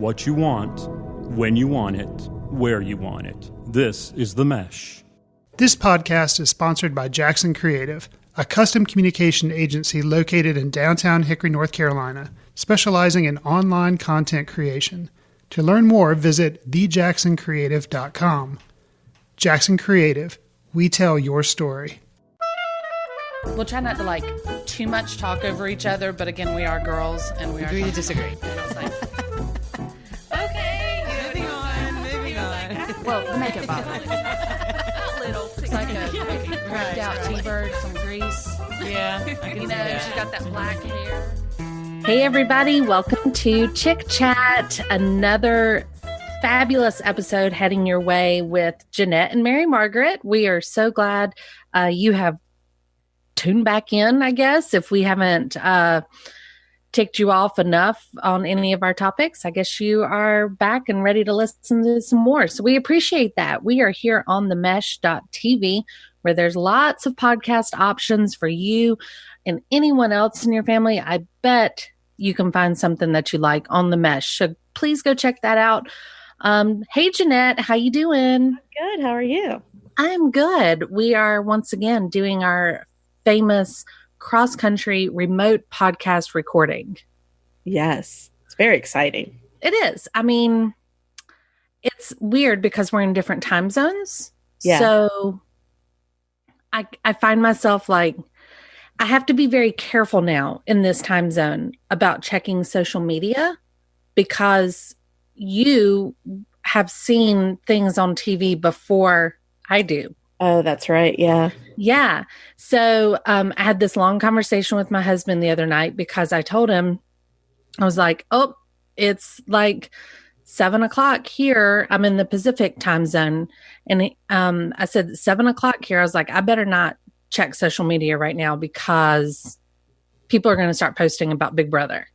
what you want, when you want it, where you want it. This is The Mesh. This podcast is sponsored by Jackson Creative, a custom communication agency located in downtown Hickory, North Carolina, specializing in online content creation. To learn more, visit thejacksoncreative.com. Jackson Creative, we tell your story. We'll try not to too much talk over each other, but again, we are girls and we are agree to disagree. And it's like, okay, moving on. well, the makeup bottle. It's like a ripped out T-bird, some grease. Yeah, She's got that black hair. Hey everybody, welcome to ChickChat, another fabulous episode heading your way with Janette and Mary Margaret. We are so glad you have tuned back in, I guess, if we haven't ticked you off enough on any of our topics. I guess you are back and ready to listen to some more. So we appreciate that. We are here on themesh.tv, where there's lots of podcast options for you and anyone else in your family. I bet you can find something that you like on the Mesh. So please go check that out. Hey, Janette, how you doing? Good. How are you? I'm good. We are once again doing our famous cross-country remote podcast recording. Yes. It's very exciting. It is. I mean, it's weird because we're in different time zones. Yeah. So I find myself I have to be very careful now in this time zone about checking social media because you have seen things on TV before I do. Oh, that's right. Yeah. Yeah. So I had this long conversation with my husband the other night because I told him, I was like, oh, it's 7:00 here. I'm in the Pacific time zone. And I said, 7:00 here. I was like, I better not check social media right now because people are going to start posting about Big Brother.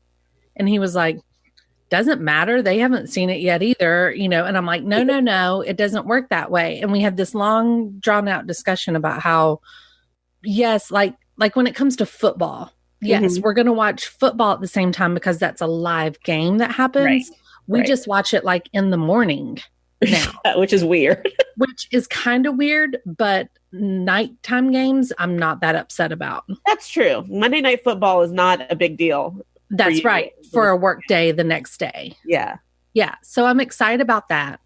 And he was like, doesn't matter. They haven't seen it yet either, and I'm like, no, it doesn't work that way. And we had this long drawn out discussion about how, yes, like when it comes to football, yes, we're going to watch football at the same time because that's a live game that happens. Right. We just watch it in the morning now, which is weird, which is kind of weird, but nighttime games, I'm not that upset about. That's true. Monday Night Football is not a big deal. That's right. For a work day the next day. Yeah. Yeah. So I'm excited about that.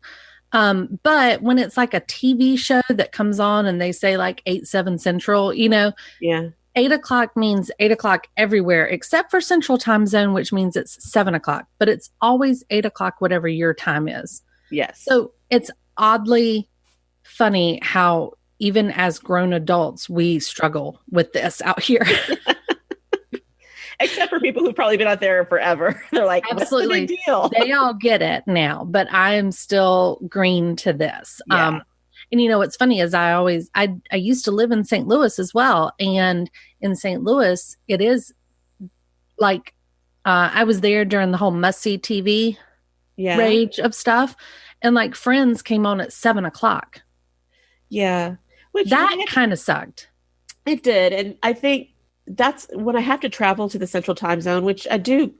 But when it's like a TV show that comes on and they say 8/7 Central, Yeah. 8:00 means 8:00 everywhere except for Central Time Zone, which means it's 7:00. But it's always 8:00, whatever your time is. Yes. So it's oddly funny how even as grown adults, we struggle with this out here. Except for people who've probably been out there forever. They're like, absolutely. What's the big deal? They all get it now, but I am still green to this. Yeah. And what's funny is I used to live in St. Louis as well. And in St. Louis, it is I was there during the whole must-see TV rage of stuff. And Friends came on at 7:00. Yeah. Which that kind of sucked. It did. And I think that's when I have to travel to the Central Time Zone, which I do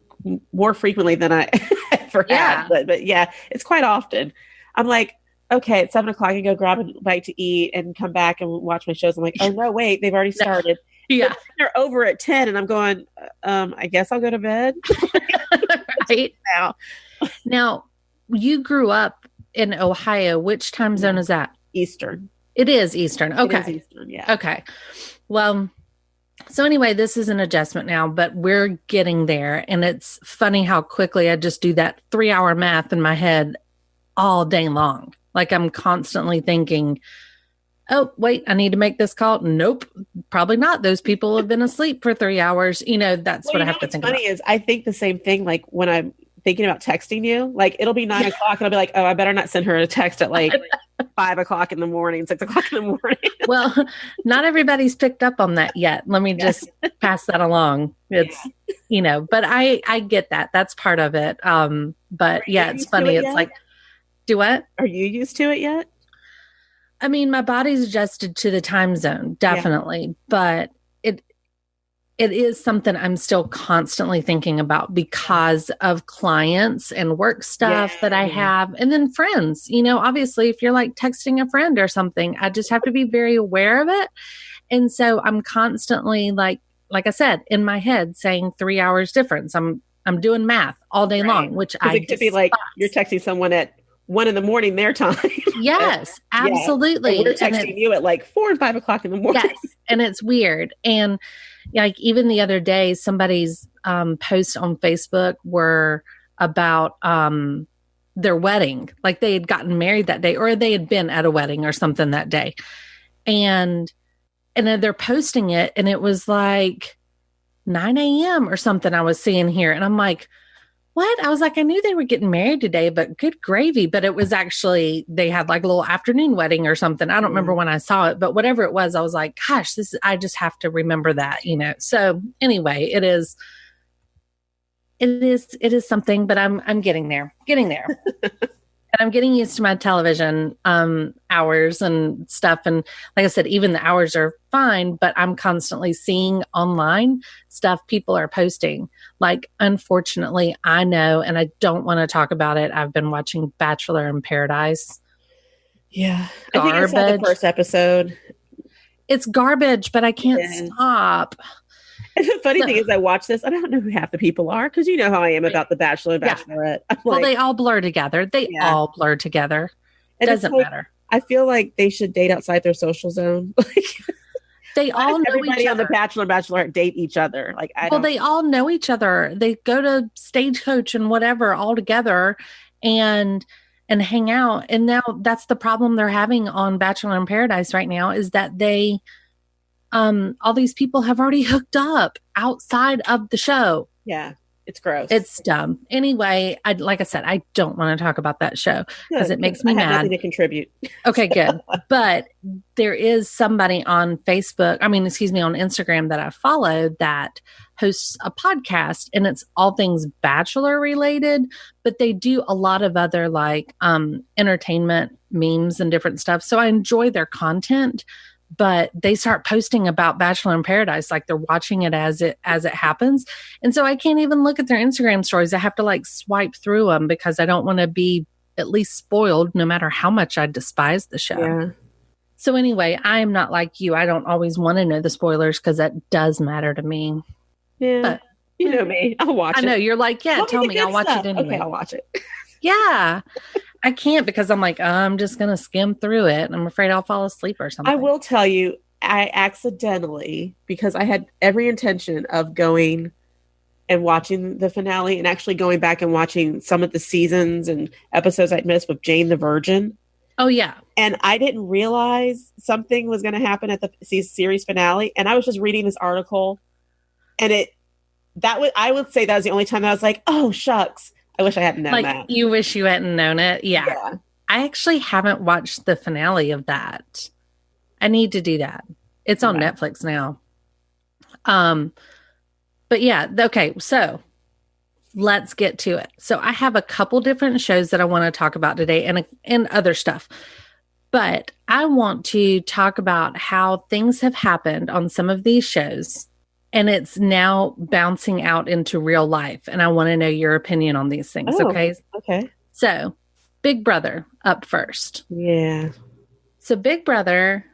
more frequently than I ever had. But yeah, it's quite often. I'm like, okay, at 7:00, I can go grab a bite to eat and come back and watch my shows. I'm like, oh no, wait, they've already started. Yeah. But they're over at 10 and I'm going, I guess I'll go to bed. Right. Now, you grew up in Ohio. Which time zone is that? Eastern. It is Eastern. Okay. It is Eastern, yeah. Okay. Well, so anyway, this is an adjustment now, but we're getting there. And it's funny how quickly I just do that 3-hour math in my head all day long. I'm constantly thinking, oh, wait, I need to make this call. Nope, probably not. Those people have been asleep for 3 hours. That's what I have to think about. What's funny is I think the same thing, when I'm thinking about texting you, it'll be 9:00 and I'll be like, oh, I better not send her a text at 5:00 in the morning, 6:00 in the morning. Well, not everybody's picked up on that yet. Let me just pass that along. It's, but I get that. That's part of it. But yeah, it's funny. It's do what? Are you used to it yet? I mean, my body's adjusted to the time zone, definitely. But it is something I'm still constantly thinking about because of clients and work stuff that I have. And then friends, obviously if you're like texting a friend or something, I just have to be very aware of it. And so I'm constantly like I said, in my head saying 3 hours difference. I'm doing math all day long, which it could be like you're texting someone at 1 a.m. their time. Yes, absolutely. And we're texting you at like 4 and 5 o'clock in the morning. Yes, and it's weird. And like even the other day, somebody's post on Facebook were about their wedding. Like they had gotten married that day, or they had been at a wedding or something that day. And then they're posting it, and it was like 9 a.m. or something I was seeing here. And I'm like, what? I was like, I knew they were getting married today, but good gravy. But it was actually, they had like a little afternoon wedding or something. I don't remember when I saw it, but whatever it was, I was like, gosh, I just have to remember that, So anyway, it is something, but I'm getting there. And I'm getting used to my television hours and stuff. And like I said, even the hours are fine, but I'm constantly seeing online stuff people are posting. Like, unfortunately, I know, and I don't want to talk about it. I've been watching Bachelor in Paradise. Yeah. Garbage. I think I saw the first episode. It's garbage, but I can't stop. And the funny thing is, I watch this. I don't know who half the people are because you know how I am about the Bachelor and Bachelorette. Well, they all blur together. All blur together. It doesn't matter. I feel like they should date outside their social zone. They all know everybody each on other. the Bachelor and Bachelorette date each other. They all know each other. They go to Stagecoach and whatever all together and hang out. And now that's the problem they're having on Bachelor in Paradise right now is that they. All these people have already hooked up outside of the show. Yeah, it's gross. It's dumb. Anyway, like I said, I don't want to talk about that show because it makes me mad. I have nothing to contribute. Okay, good. But there is somebody on Facebook, on Instagram that I follow that hosts a podcast, and it's all things Bachelor related, but they do a lot of other like entertainment memes and different stuff. So I enjoy their content. But they start posting about Bachelor in Paradise, like they're watching it as it happens. And so I can't even look at their Instagram stories. I have to like swipe through them because I don't want to be at least spoiled no matter how much I despise the show. Yeah. So anyway, I am not like you. I don't always want to know the spoilers because that does matter to me. Yeah. But, you know me. I'll watch it. I know. You're like, yeah, tell me. I'll watch it anyway. Okay, I'll watch it. Yeah. I can't because I'm like, I'm just going to skim through it. And I'm afraid I'll fall asleep or something. I will tell you, I accidentally, because I had every intention of going and watching the finale and actually going back and watching some of the seasons and episodes I'd missed with Jane the Virgin. Oh, yeah. And I didn't realize something was going to happen at the series finale. And I was just reading this article. And I would say that was the only time that I was like, oh, shucks. I wish I hadn't known that. You wish you hadn't known it. Yeah. I actually haven't watched the finale of that. I need to do that. It's on Netflix now. But yeah, okay. So let's get to it. So I have a couple different shows that I want to talk about today and other stuff. But I want to talk about how things have happened on some of these shows. And it's now bouncing out into real life. And I want to know your opinion on these things. Okay. Okay. So Big Brother up first. Yeah. So Big Brother,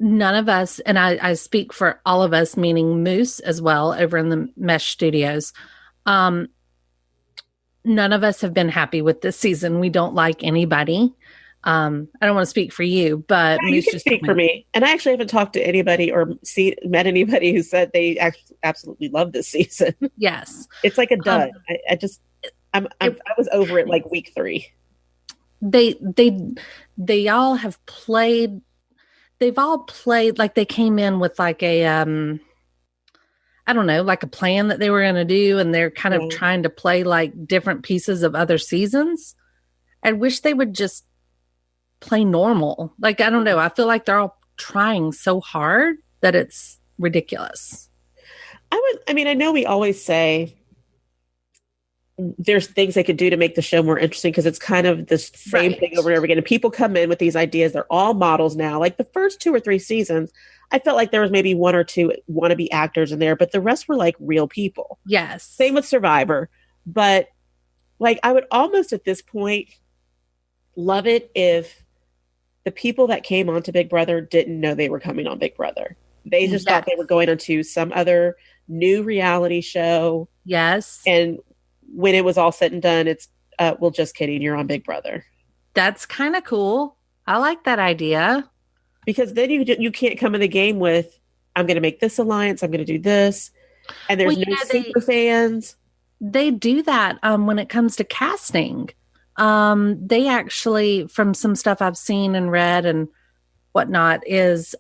none of us, and I speak for all of us, meaning Moose as well over in the Mesh Studios. None of us have been happy with this season. We don't like anybody. I don't want to speak for you, but you can speak for me. And I actually haven't talked to anybody or met anybody who said they absolutely love this season. Yes, it's like a dud. I was over it like week 3. They all have played. They've all played like they came in with like a I don't know, like a plan that they were going to do, and they're kind of trying to play like different pieces of other seasons. I wish they would just play normal. Like, I don't know. I feel like they're all trying so hard that it's ridiculous. I know we always say there's things they could do to make the show more interesting because it's kind of the same thing over and over again. And people come in with these ideas. They're all models now. Like the first 2 or 3 seasons, I felt like there was maybe one or two wannabe actors in there, but the rest were like real people. Yes. Same with Survivor. But like, I would almost at this point love it if the people that came onto Big Brother didn't know they were coming on Big Brother. They just thought they were going onto some other new reality show. Yes. And when it was all said and done, it's, well, just kidding. You're on Big Brother. That's kind of cool. I like that idea. Because then you can't come in the game with, I'm going to make this alliance. I'm going to do this. And there's no super fans. They do that when it comes to casting. They actually, from some stuff I've seen and read and whatnot, is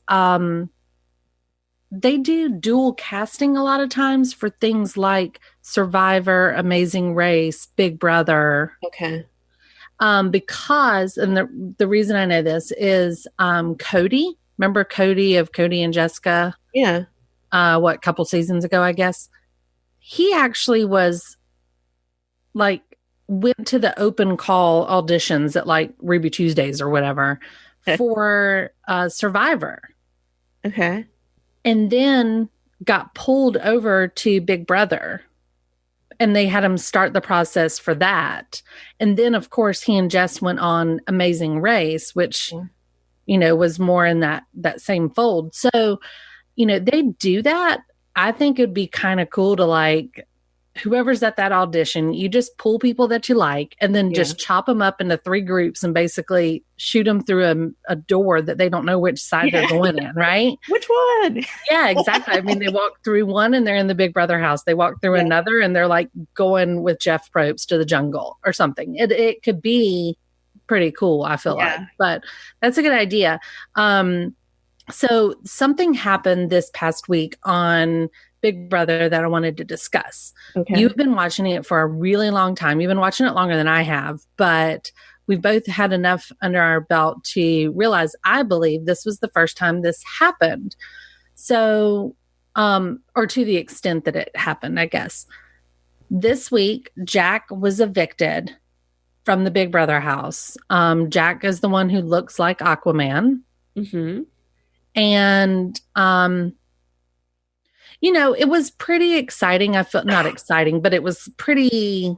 they do dual casting a lot of times for things like Survivor, Amazing Race, Big Brother. Okay. Because, and the reason I know this is Cody. Remember Cody of Cody and Jessica? Yeah. Couple seasons ago, I guess. He actually was like, went to the open call auditions at like Ruby Tuesdays or whatever for Survivor. Okay. And then got pulled over to Big Brother. And they had him start the process for that. And then, of course, he and Jess went on Amazing Race, which, was more in that same fold. So, they do that. I think it'd be kind of cool to like, whoever's at that audition, you just pull people that you like and then just chop them up into 3 groups and basically shoot them through a door that they don't know which side they're going in, right? Which one? Yeah, exactly. I mean, they walk through one and they're in the Big Brother house. They walk through another and they're like going with Jeff Probst to the jungle or something. It could be pretty cool, I feel like. But that's a good idea. So something happened this past week on Big Brother that I wanted to discuss. Okay. You've been watching it for a really long time. You've been watching it longer than I have, but we've both had enough under our belt to realize, I believe this was the first time this happened. So, or to the extent that it happened, I guess. This week, Jack was evicted from the Big Brother house. Jack is the one who looks like Aquaman. Mm-hmm. And, it was pretty exciting. I felt not exciting, but it was pretty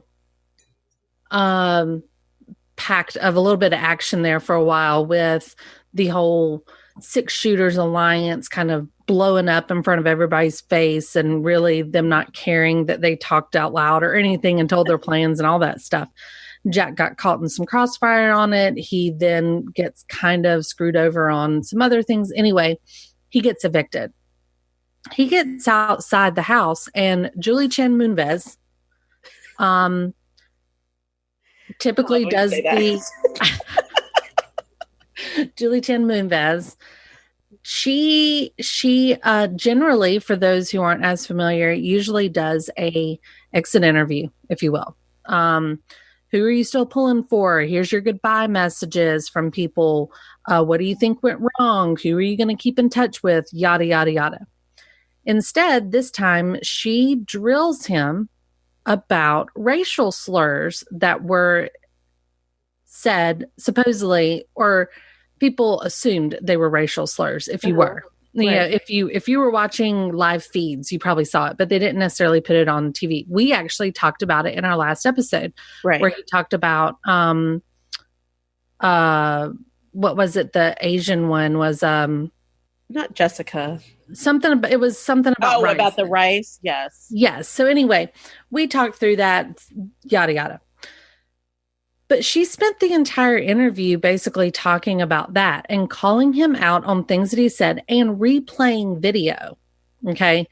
packed of a little bit of action there for a while with the whole 6 Shooters Alliance kind of blowing up in front of everybody's face and really them not caring that they talked out loud or anything and told their plans and all that stuff. Jack got caught in some crossfire on it. He then gets kind of screwed over on some other things. Anyway, he gets evicted. He gets outside the house and Julie Chen Moonves typically does the Julie Chen Moonves. She generally, for those who aren't as familiar, usually does a exit interview, if you will. Who are you still pulling for? Here's your goodbye messages from people. What do you think went wrong? Who are you going to keep in touch with? Yada, yada, yada. Instead, this time, she drills him about racial slurs that were said, supposedly, or people assumed they were racial slurs, if you were. Right. If you were watching live feeds, you probably saw it, but they didn't necessarily put it on TV. We actually talked about it in our last episode, where he talked about what was it? The Asian one was not Jessica. It was something about rice. About the rice. Yes. So anyway, we talked through that, yada yada. But she spent the entire interview basically talking about that and calling him out on things that he said and replaying video. Okay.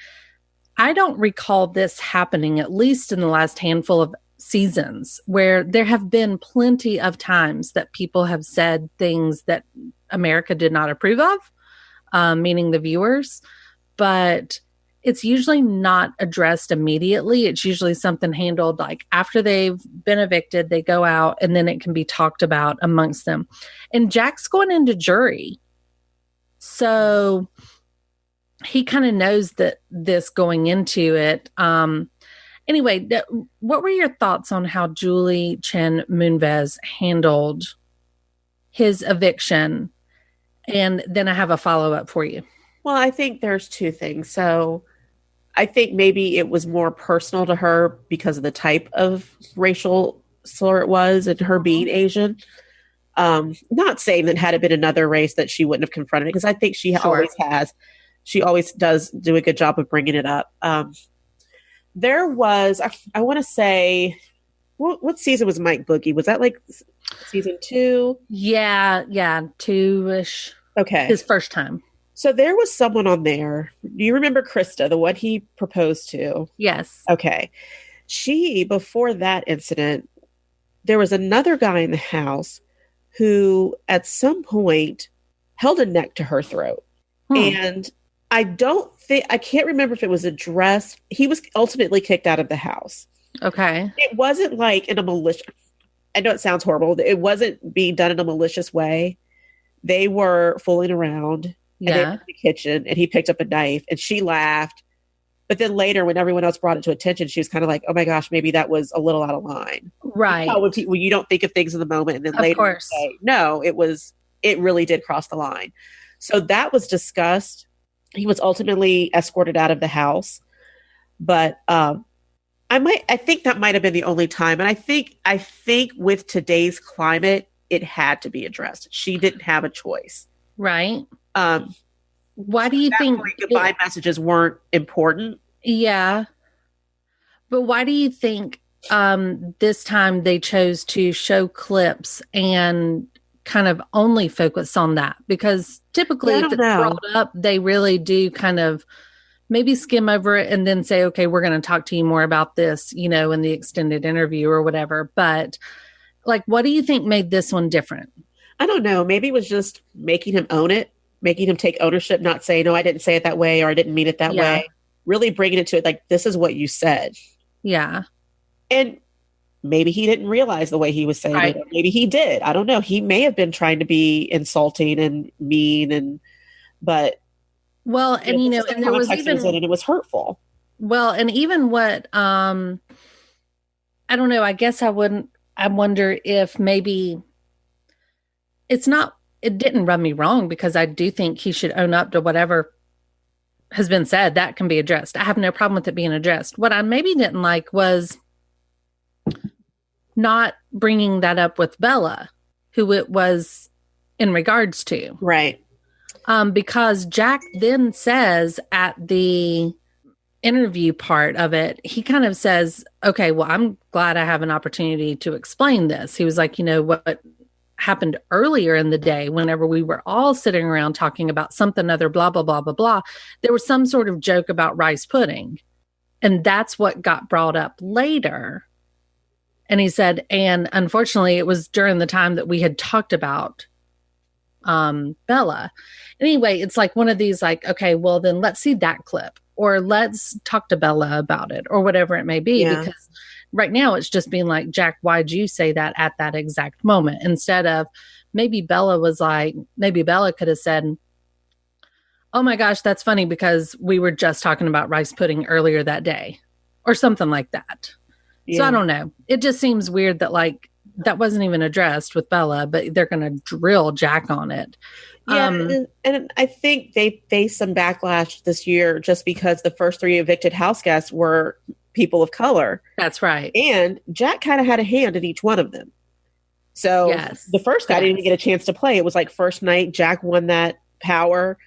I don't recall this happening, at least in the last handful of seasons, where there have been plenty of times that people have said things that America did not approve of, meaning the viewers. But it's usually not addressed immediately. It's usually something handled like after they've been evicted, they go out and then it can be talked about amongst them. And Jack's going into jury. So he kind of knows that this going into it. Anyway, what were your thoughts on how Julie Chen Moonves handled his eviction? And then I have a follow-up for you. Well, I think there's two things. So I think maybe it was more personal to her because of the type of racial slur it was and her being Asian. Not saying that had it been another race that she wouldn't have confronted it, because I think she always has. She always does do a good job of bringing it up. There was, I want to say, what season was Mike Boogie? Was that like season 2? Yeah, 2-ish. Okay. His first time. So there was someone on there. Do you remember Krista, the one he proposed to? Yes. Okay. She, before that incident, there was another guy in the house who at some point held a neck to her throat. And I can't remember if it was addressed. He was ultimately kicked out of the house. Okay. It wasn't like in a malicious, I know it sounds horrible. It wasn't being done in a malicious way. They were fooling around. And they were in the kitchen, and he picked up a knife, and she laughed. But then later, when everyone else brought it to attention, she was kind of like, oh my gosh, maybe that was a little out of line. Right. When you don't think of things in the moment, and then later you say, no, it really did cross the line. So that was discussed. He was ultimately escorted out of the house. But I think that might have been the only time. And I think with today's climate, it had to be addressed. She didn't have a choice. Right. Why do you think goodbye messages weren't important? Yeah. But why do you think this time they chose to show clips and kind of only focus on that? Because typically if it's brought up, they really do kind of maybe skim over it and then say, okay, we're going to talk to you more about this, in the extended interview or whatever. But like, what do you think made this one different? I don't know. Maybe it was just making him own it. Making him take ownership, not saying, no, I didn't say it that way, or I didn't mean it that way. Really bringing it to it, like, this is what you said. Yeah. And maybe he didn't realize the way he was saying it. Or maybe he did. I don't know. He may have been trying to be insulting and mean, but. Well, and and there was even. And it was hurtful. Well, and even what, I don't know, I guess I wonder if maybe it didn't rub me wrong, because I do think he should own up to whatever has been said. That can be addressed. I have no problem with it being addressed. What I maybe didn't like was not bringing that up with Bella, who it was in regards to. Right. Because Jack then says at the interview part of it, he kind of says, okay, well, I'm glad I have an opportunity to explain this. He was like, what happened earlier in the day, whenever we were all sitting around talking about something other, blah, blah, blah, blah, blah, there was some sort of joke about rice pudding. And that's what got brought up later. And he said, and unfortunately, it was during the time that we had talked about Bella. Anyway, it's like one of these, like, okay, well, then let's see that clip, or let's talk to Bella about it, or whatever it may be. Yeah. Because right now it's just being like, Jack, why'd you say that at that exact moment? Instead of maybe Bella could have said, oh my gosh, that's funny because we were just talking about rice pudding earlier that day, or something like that. Yeah. So I don't know. It just seems weird that like that wasn't even addressed with Bella, but they're going to drill Jack on it. Yeah, and I think they faced some backlash this year just because the first 3 evicted house guests were people of color. That's right. And Jack kind of had a hand in each one of them. So the first guy didn't even get a chance to play. It was like first night, Jack won that power,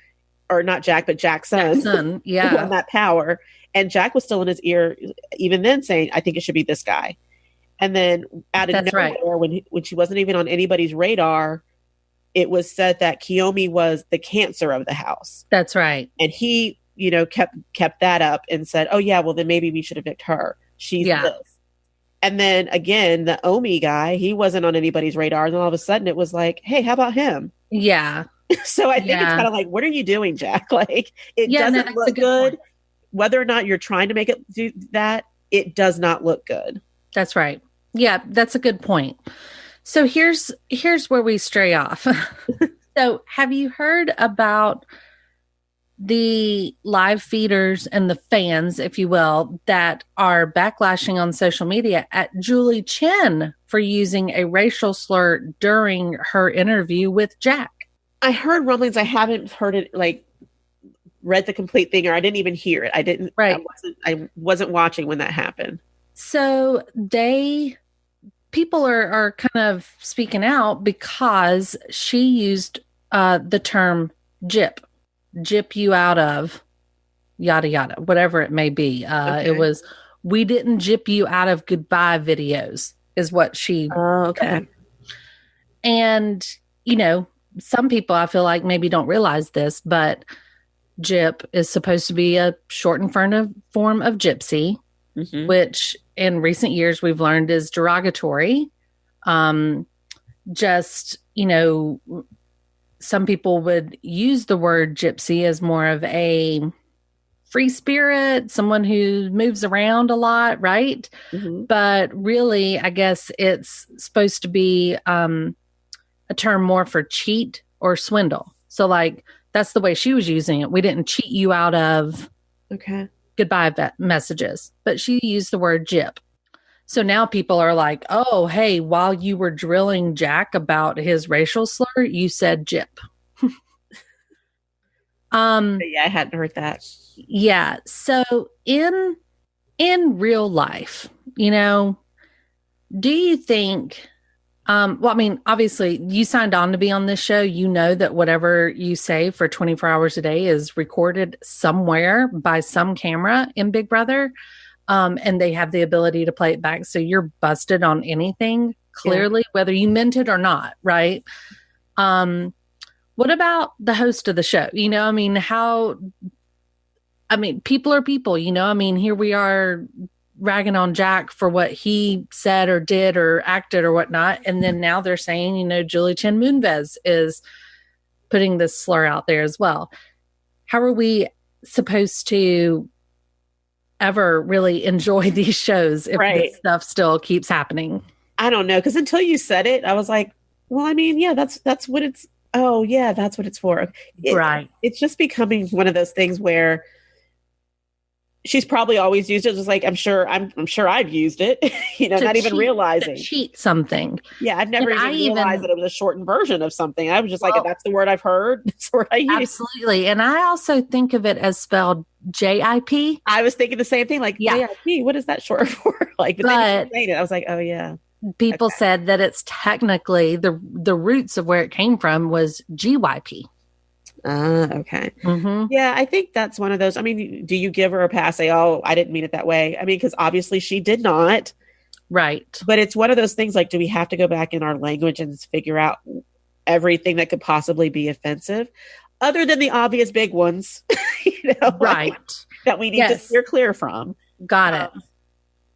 or not Jack, but Jack's son. Yeah. Won that power. And Jack was still in his ear, even then, saying, I think it should be this guy. And then out of nowhere, when she wasn't even on anybody's radar, it was said that Kiyomi was the cancer of the house. That's right. And he, kept that up and said, oh yeah, well then maybe we should evict her. She's this. And then again, the Omi guy, he wasn't on anybody's radar. And then all of a sudden it was like, hey, how about him? Yeah. So I think it's kind of like, what are you doing, Jack? Like, it doesn't look good. Point. Whether or not you're trying to make it do that, it does not look good. That's right. Yeah, that's a good point. So here's where we stray off. So have you heard about the live feeders and the fans, if you will, that are backlashing on social media at Julie Chen for using a racial slur during her interview with Jack? I heard rumblings. I haven't heard it like read the complete thing, or I didn't even hear it. I didn't. Right. I wasn't watching when that happened. So people are kind of speaking out because she used the term gyp you out of yada yada, whatever it may be. It was, we didn't gyp you out of goodbye videos, is what she. Oh, okay. And some people I feel like maybe don't realize this, but gyp is supposed to be a shortened form of gypsy, which in recent years we've learned is derogatory. Some people would use the word gypsy as more of a free spirit, someone who moves around a lot, right? But really, I guess it's supposed to be a term more for cheat or swindle. So like, that's the way she was using it. We didn't cheat you out of goodbye messages, but she used the word gyp. So now people are like, oh, hey, while you were drilling Jack about his racial slur, you said gyp. Yeah, I hadn't heard that. Yeah. So in real life, do you think, obviously you signed on to be on this show, that whatever you say for 24 hours a day is recorded somewhere by some camera in Big Brother. And they have the ability to play it back. So you're busted on anything, clearly, whether you meant it or not, right? What about the host of the show? People are people, here we are ragging on Jack for what he said or did or acted or whatnot. And then now they're saying, Julie Chen Moonves is putting this slur out there as well. How are we supposed to ever really enjoy these shows if this stuff still keeps happening? I don't know, because until you said it, I was like, well, that's what it's. Oh, yeah, that's what it's for. Right. It's just becoming one of those things where she's probably always used it. Just like I'm sure I've used it. Not even realizing to cheat something. Yeah, I've never even realized that it was a shortened version of something. I was just like, if that's the word I've heard, that's the word I use. Absolutely, and I also think of it as spelled JIP. I was thinking the same thing. Like JIP, what is that short for? But then you saying it, I was like, oh yeah. People said that it's technically the roots of where it came from was GYP. Okay. Yeah, I think that's one of those. Do you give her a pass? Say, oh, I didn't mean it that way. Because obviously she did not. Right. But it's one of those things like, do we have to go back in our language and figure out everything that could possibly be offensive other than the obvious big ones, right. that we need to steer clear from. Got it.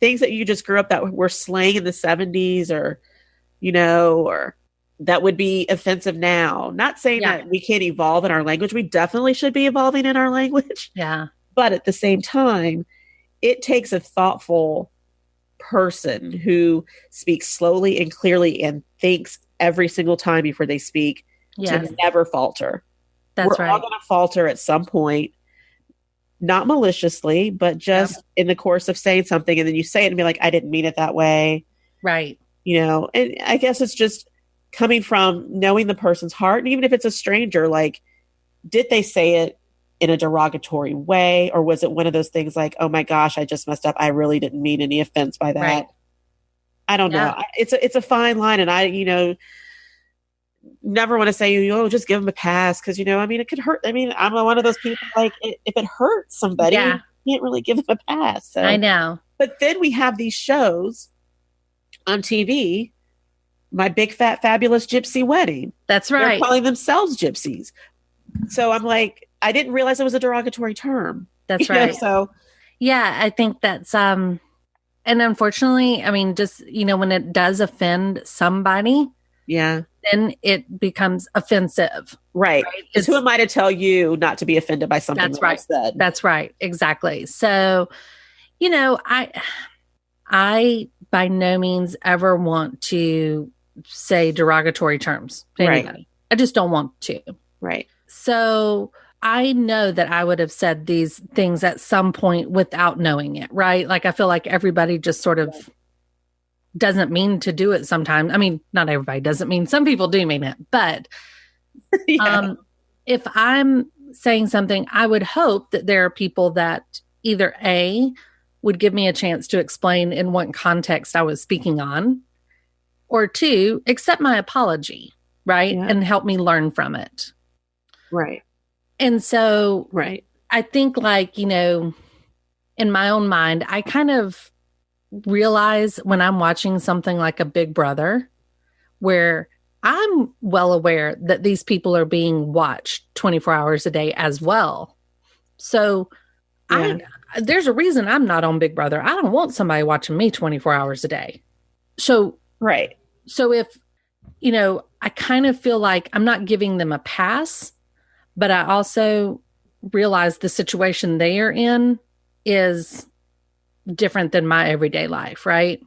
Things that you just grew up that were slang in the 70s or that would be offensive now. Not saying that we can't evolve in our language. We definitely should be evolving in our language. Yeah. But at the same time, it takes a thoughtful person who speaks slowly and clearly and thinks every single time before they speak to never falter. We're all going to falter at some point. Not maliciously, but just in the course of saying something, and then you say it and be like, I didn't mean it that way. Right. And I guess it's just coming from knowing the person's heart. And even if it's a stranger, like, did they say it in a derogatory way? Or was it one of those things like, oh my gosh, I just messed up. I really didn't mean any offense by that. Right. I don't know. It's a fine line. And I, never want to say, just give them a pass. Cause it could hurt. I'm one of those people, like if it hurts somebody, you can't really give them a pass. So. I know. But then we have these shows on TV, My Big Fat Fabulous Gypsy Wedding. That's right. They're calling themselves gypsies. So I'm like, I didn't realize it was a derogatory term. That's right. So yeah, I think that's, and unfortunately, just, when it does offend somebody, then it becomes offensive. Right. Because who am I to tell you not to be offended by something that I said? That's right. Exactly. So, I by no means ever want to say derogatory terms to anybody. I just don't want to. Right. So I know that I would have said these things at some point without knowing it, right? Like, I feel like everybody just sort of doesn't mean to do it sometimes. Not everybody doesn't mean, some people do mean it, but if I'm saying something, I would hope that there are people that either A, would give me a chance to explain in what context I was speaking on, or 2, accept my apology, right? Yeah. And help me learn from it. Right. And so Right. I think, like, you know, in my own mind, I kind of realize when I'm watching something like a Big Brother, where I'm well aware that these people are being watched 24 hours a day as well. So there's a reason I'm not on Big Brother. I don't want somebody watching me 24 hours a day. So, Right. So if, you know, I kind of feel like I'm not giving them a pass, but I also realize the situation they are in is different than my everyday life. Right.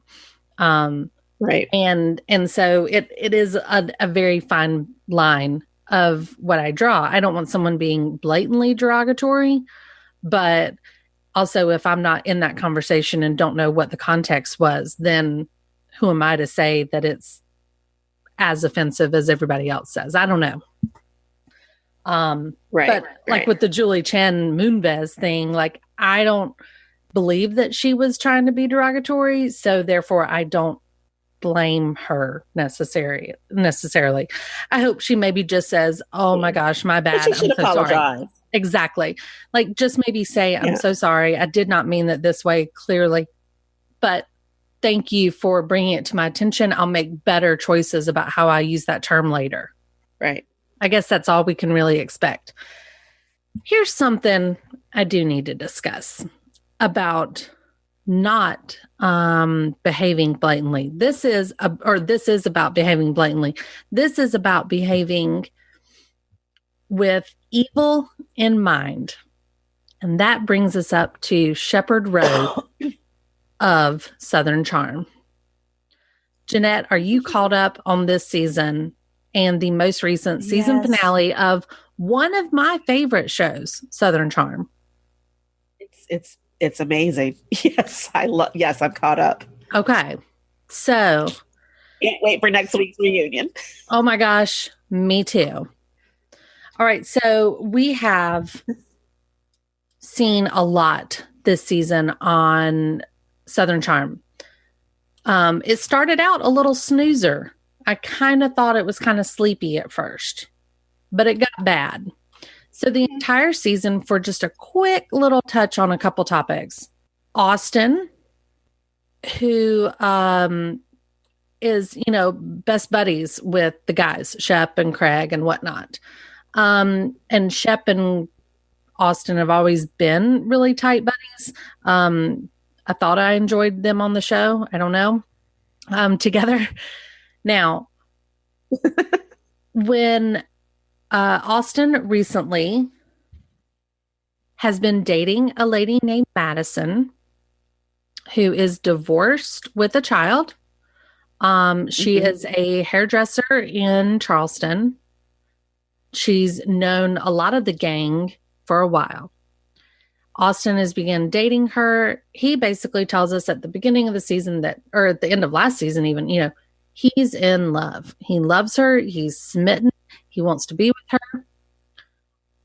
Right. And so it is a very fine line of what I draw. I don't want someone being blatantly derogatory, but also if I'm not in that conversation and don't know what the context was, then who am I to say that it's as offensive as everybody else says? I don't know. But like with the Julie Chen Moonves thing, like I don't believe that she was trying to be derogatory. So therefore I don't blame her necessarily. I hope she maybe just says, oh my gosh, my bad. But she should apologize. Sorry. Exactly. Like just maybe say, I'm so sorry. I did not mean that this way, clearly, but thank you for bringing it to my attention. I'll make better choices about how I use that term later. Right. I guess that's all we can really expect. Here's something I do need to discuss about not behaving blatantly. This is about behaving blatantly. This is about behaving with evil in mind. And that brings us up to Shepherd Road of Southern Charm. Janette, are you caught up on this season and the most recent season finale of one of my favorite shows, Southern Charm? It's amazing. Yes, I'm caught up. Okay. So can't wait for next week's reunion. Oh my gosh, me too. All right, so we have seen a lot this season on Southern Charm. It started out a little snoozer. I kind of thought it was kind of sleepy at first, but it got bad. So the entire season, for just a quick little touch on a couple topics, Austin, who is, you know, best buddies with the guys, Shep and Craig and whatnot. And Shep and Austin have always been really tight buddies. I thought I enjoyed them on the show. I don't know. Together. Now, when Austin recently has been dating a lady named Madison, who is divorced with a child. She is a hairdresser in Charleston. She's known a lot of the gang for a while. Austin has begun dating her. He basically tells us at the beginning of the season or at the end of last season even, you know, he's in love. He loves her. He's smitten. He wants to be with her.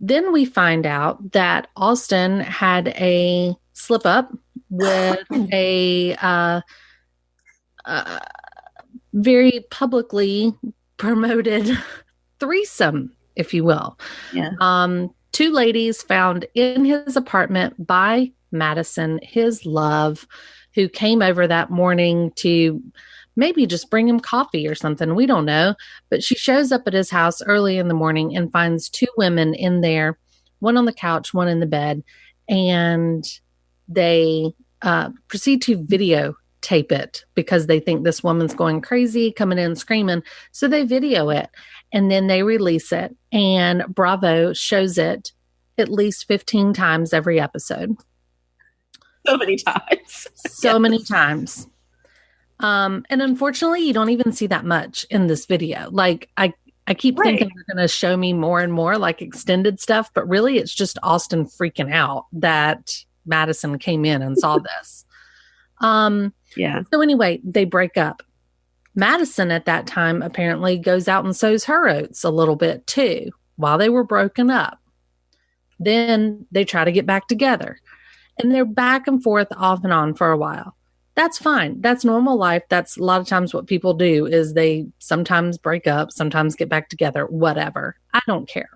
Then we find out that Austin had a slip up with a very publicly promoted threesome, if you will. Yeah. 2 ladies found in his apartment by Madison, his love, who came over that morning to maybe just bring him coffee or something. We don't know. But she shows up at his house early in the morning and finds 2 women in there, one on the couch, one in the bed. And they proceed to videotape it because they think this woman's going crazy, coming in screaming. So they video it and then they release it. And Bravo shows it at least 15 times every episode. So many times. So many times. And unfortunately, you don't even see that much in this video. Like, I keep thinking they're going to show me more and more like extended stuff, but really it's just Austin freaking out that Madison came in and saw this. Yeah. So anyway, they break up. Madison at that time apparently goes out and sows her oats a little bit too while they were broken up. Then they try to get back together. And they're back and forth off and on for a while. That's fine. That's normal life. That's a lot of times what people do is they sometimes break up, sometimes get back together, whatever. I don't care.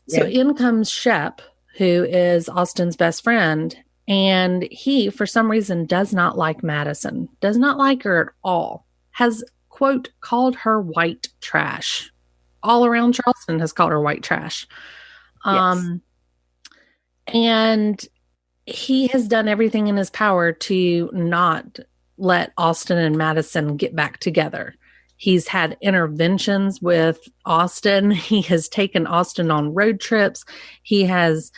Yeah. So in comes Shep, who is Austin's best friend. And he, for some reason, does not like Madison, does not like her at all, has, quote, called her white trash. All around Charleston has called her white trash. Yes. And he has done everything in his power to not let Austin and Madison get back together. He's had interventions with Austin. He has taken Austin on road trips. He has,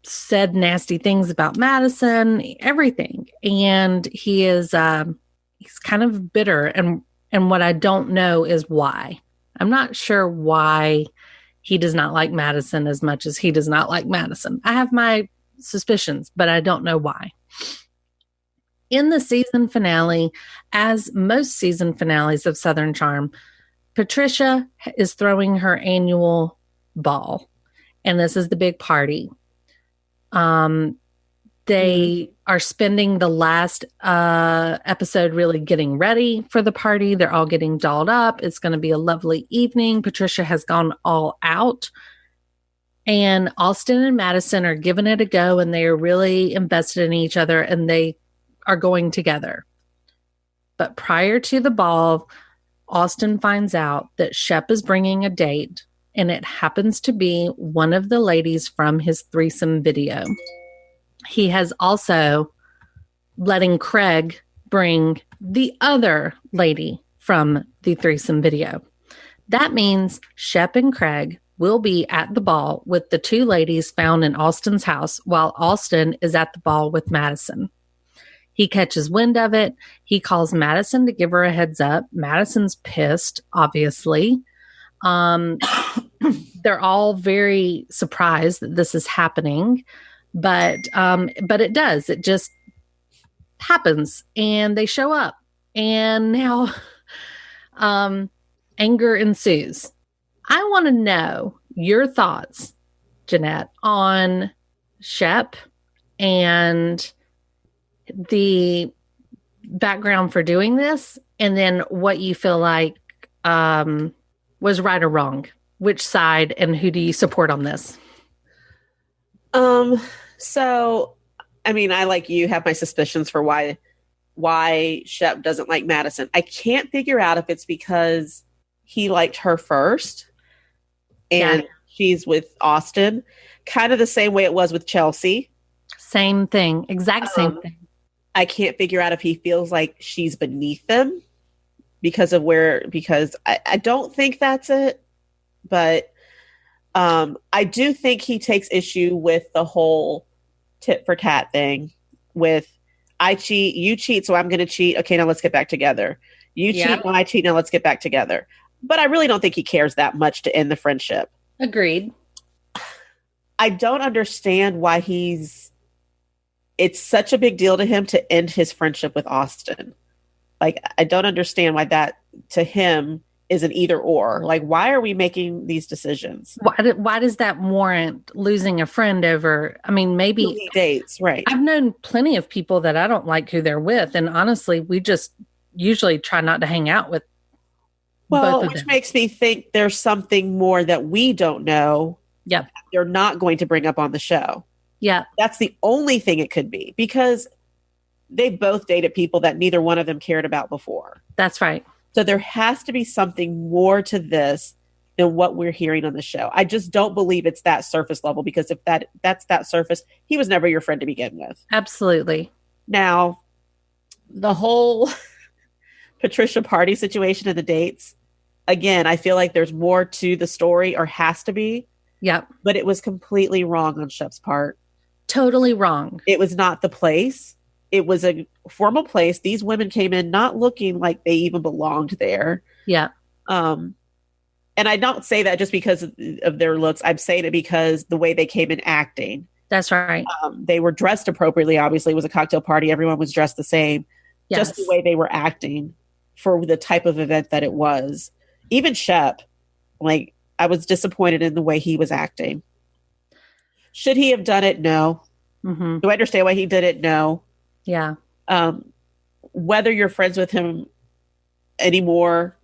said nasty things about Madison, everything. And he is, he's kind of bitter. And what I don't know is why. I'm not sure why he does not like Madison as much as he does not like Madison. I have my suspicions, but I don't know why. In the season finale, as most season finales of Southern Charm, Patricia is throwing her annual ball, and this is the big party. They are spending the last episode really getting ready for the party. They're all getting dolled up. It's going to be a lovely evening. Patricia has gone all out. And Austin and Madison are giving it a go, and they are really invested in each other, and they are going together. But prior to the ball, Austin finds out that Shep is bringing a date, and it happens to be one of the ladies from his threesome video. He has also letting Craig bring the other lady from the threesome video. That means Shep and Craig will be at the ball with the two ladies found in Austin's house while Austin is at the ball with Madison. He catches wind of it. He calls Madison to give her a heads up. Madison's pissed, obviously. They're all very surprised that this is happening, but it does. It just happens, and they show up, and now anger ensues. I want to know your thoughts, Janette, on Shep and the background for doing this, and then what you feel like was right or wrong. Which side, and who do you support on this? So, I mean, I, like you, have my suspicions for why Shep doesn't like Madison. I can't figure out if it's because he liked her first and she's with Austin, kind of the same way it was with Chelsea. Same thing, exact same thing. I can't figure out if he feels like she's beneath them because I don't think that's it, but I do think he takes issue with the whole tit for tat thing with I cheat, you cheat, so I'm going to cheat. Okay, now let's get back together. You cheat, now I cheat, now let's get back together. But I really don't think he cares that much to end the friendship. Agreed. I don't understand why it's such a big deal to him to end his friendship with Austin. Like, I don't understand why that to him is an either or. Like, why are we making these decisions? Why does that warrant losing a friend over? I mean, maybe dates, right? I've known plenty of people that I don't like who they're with, and honestly, we just usually try not to hang out with. Well, which makes me think there's something more that we don't know. Yeah, they're not going to bring up on the show. Yeah, that's the only thing it could be, because they both dated people that neither one of them cared about before. That's right. So there has to be something more to this than what we're hearing on the show. I just don't believe it's that surface level, because if that's that surface, he was never your friend to begin with. Absolutely. Now, the whole Patricia party situation and the dates, again, I feel like there's more to the story, or has to be. Yep. But it was completely wrong on Shep's part. Totally wrong. It was not the place. It was a formal place. These women came in not looking like they even belonged there. Yeah. And I don't say that just because of their looks. I'm saying it because the way they came in acting. That's right. They were dressed appropriately. Obviously, it was a cocktail party. Everyone was dressed the same. Yes. Just the way they were acting for the type of event that it was. Even Shep, like, I was disappointed in the way he was acting. Should he have done it? No. Mm-hmm. Do I understand why he did it? No. Yeah. Whether you're friends with him anymore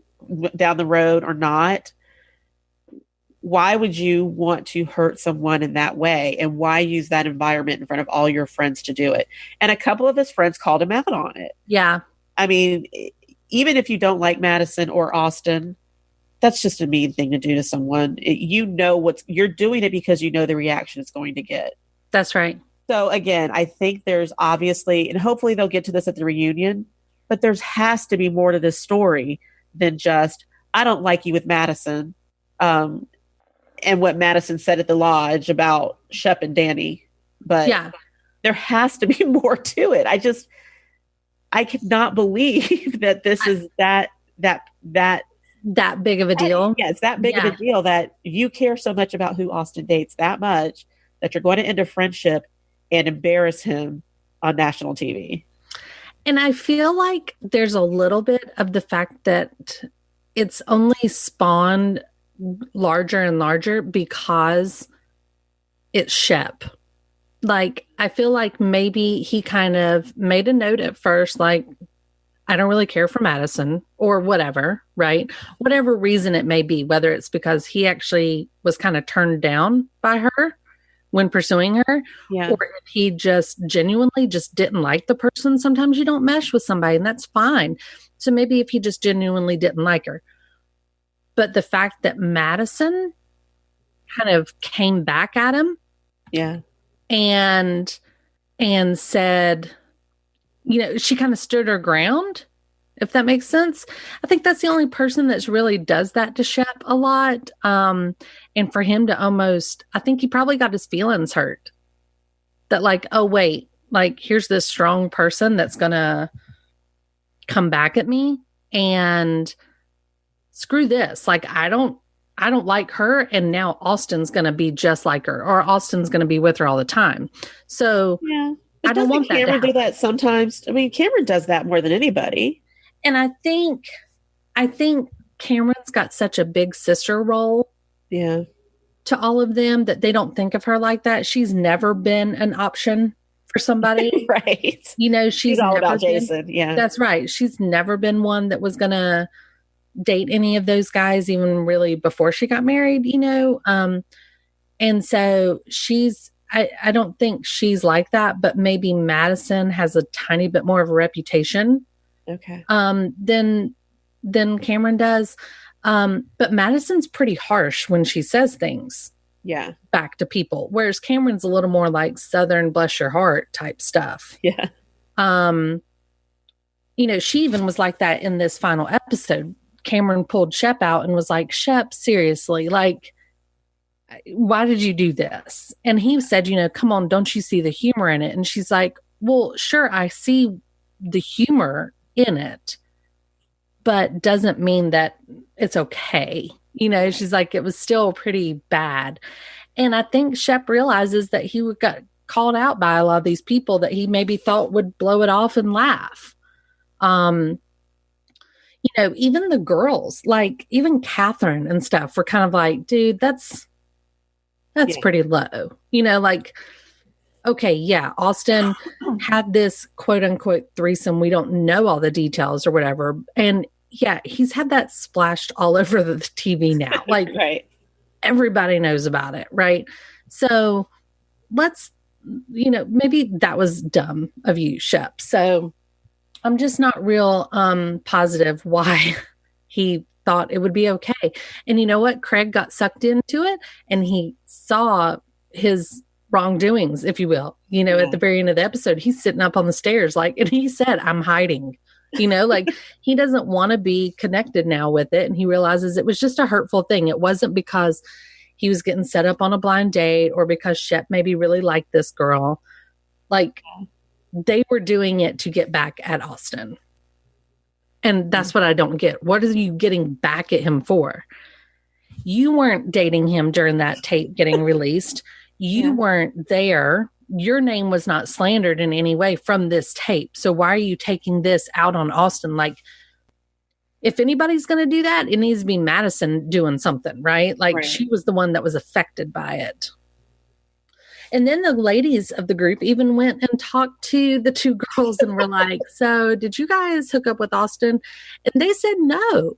down the road or not, why would you want to hurt someone in that way? And why use that environment in front of all your friends to do it? And a couple of his friends called him out on it. Yeah. I mean, even if you don't like Madison or Austin, that's just a mean thing to do to someone. You're doing it because you know the reaction it's going to get. That's right. So again, I think there's obviously, and hopefully they'll get to this at the reunion, but there has to be more to this story than just, I don't like you with Madison. And what Madison said at the lodge about Shep and Danny. But yeah, there has to be more to it. I cannot believe that this is that big of a deal. Yeah, it's that big of a deal that you care so much about who Austin dates that much that you're going to end a friendship and embarrass him on national TV. And I feel like there's a little bit of the fact that it's only spawned larger and larger because it's Shep. Like, I feel like maybe he kind of made a note at first, like, I don't really care for Madison or whatever, right? Whatever reason it may be, whether it's because he actually was kind of turned down by her when pursuing her, or if he just genuinely just didn't like the person. Sometimes you don't mesh with somebody and that's fine. So maybe if he just genuinely didn't like her. But the fact that Madison kind of came back at him, and said, she kind of stood her ground, if that makes sense. I think that's the only person that's really does that to Shep a lot. And for him to almost, I think he probably got his feelings hurt. That like, oh wait, like here's this strong person that's gonna come back at me and screw this. Like, I don't like her. And now Austin's going to be just like her, or Austin's going to be with her all the time. So I don't want that to happen. Cameron do that sometimes? I mean, Cameron does that more than anybody. And I think Cameron's got such a big sister role. Yeah. To all of them that they don't think of her like that. She's never been an option for somebody. Right. She's all never about been, Jason. Yeah. That's right. She's never been one that was going to date any of those guys, even really before she got married, and so I don't think she's like that, but maybe Madison has a tiny bit more of a reputation than Cameron does, but Madison's pretty harsh when she says things back to people, whereas Cameron's a little more like Southern bless your heart type stuff. She even was like that in this final episode. Cameron pulled Shep out and was like, Shep, seriously, like, why did you do this? And he said, come on, don't you see the humor in it? And she's like, well, sure, I see the humor in it, but doesn't mean that it's okay. She's like, it was still pretty bad. And I think Shep realizes that he got called out by a lot of these people that he maybe thought would blow it off and laugh. Even the girls, like even Catherine and stuff, were kind of like, dude, that's pretty low. Okay, yeah, Austin had this quote unquote threesome. We don't know all the details or whatever. And yeah, he's had that splashed all over the TV now. Like, everybody knows about it, right? So let's, maybe that was dumb of you, Shep. So I'm just not real positive why he thought it would be okay. And you know what? Craig got sucked into it and he saw his wrongdoings, if you will. At the very end of the episode, he's sitting up on the stairs and he said, I'm hiding. Like he doesn't want to be connected now with it. And he realizes it was just a hurtful thing. It wasn't because he was getting set up on a blind date or because Shep maybe really liked this girl. Like, they were doing it to get back at Austin. And that's what I don't get. What are you getting back at him for? You weren't dating him during that tape getting released. You weren't there. Your name was not slandered in any way from this tape. So why are you taking this out on Austin? Like, if anybody's going to do that, it needs to be Madison doing something, right? Like, she was the one that was affected by it. And then the ladies of the group even went and talked to the two girls and were like, so did you guys hook up with Austin? And they said no.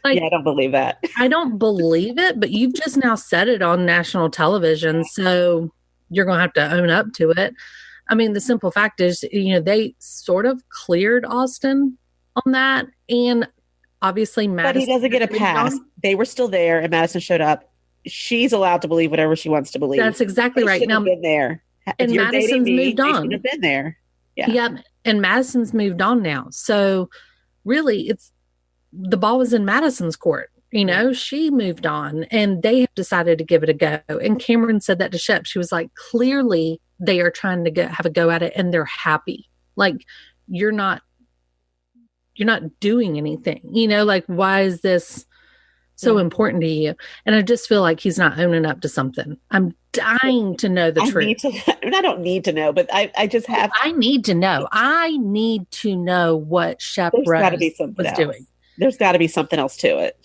Like, yeah, I don't believe that. I don't believe it, but you've just now said it on national television, so you're going to have to own up to it. I mean, the simple fact is, they sort of cleared Austin on that, and obviously Madison. But he doesn't get a pass. They were still there, and Madison showed up. She's allowed to believe whatever she wants to believe. That's exactly right. Now, been there, and Madison's moved on. Should have been there. Yeah. Yep. And Madison's moved on now. So really, the ball was in Madison's court. She moved on, and they have decided to give it a go. And Cameron said that to Shep. She was like, clearly they are trying to have a go at it, and they're happy. Like, you're not doing anything, like, why is this so important to you? And I just feel like he's not owning up to something. I'm dying to know the truth. I don't need to know, but I just have. I need to know. I need to know what Shep Rose was doing. There's got to be something else to it.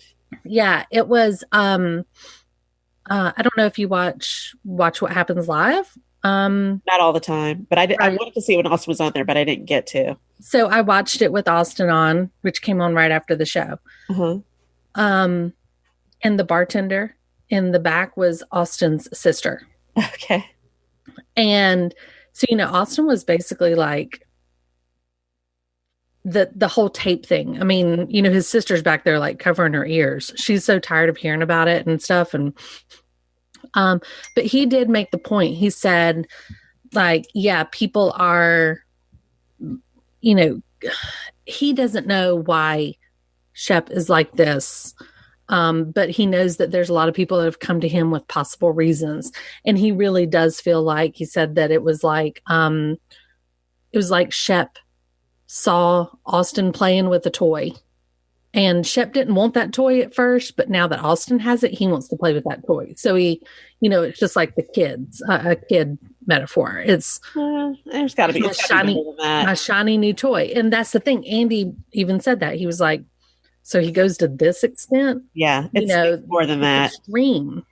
Yeah, it was. I don't know if you watch What Happens Live. Not all the time, but I wanted to see when Austin was on there, but I didn't get to. So I watched it with Austin on, which came on right after the show. Uh-huh. And the bartender in the back was Austin's sister. Okay. And so, Austin was basically like the whole tape thing. I mean, his sister's back there like covering her ears. She's so tired of hearing about it and stuff. And, but he did make the point. He said, like, yeah, people are, he doesn't know why Shep is like this. But he knows that there's a lot of people that have come to him with possible reasons. And he really does feel like, he said that it was like Shep saw Austin playing with a toy, and Shep didn't want that toy at first, but now that Austin has it, he wants to play with that toy. So he, it's just like the kids, a kid metaphor. It's there's got to be my shiny new toy. And that's the thing. Andy even said that. He was like, so he goes to this extent. Yeah, it's more than that. Extreme.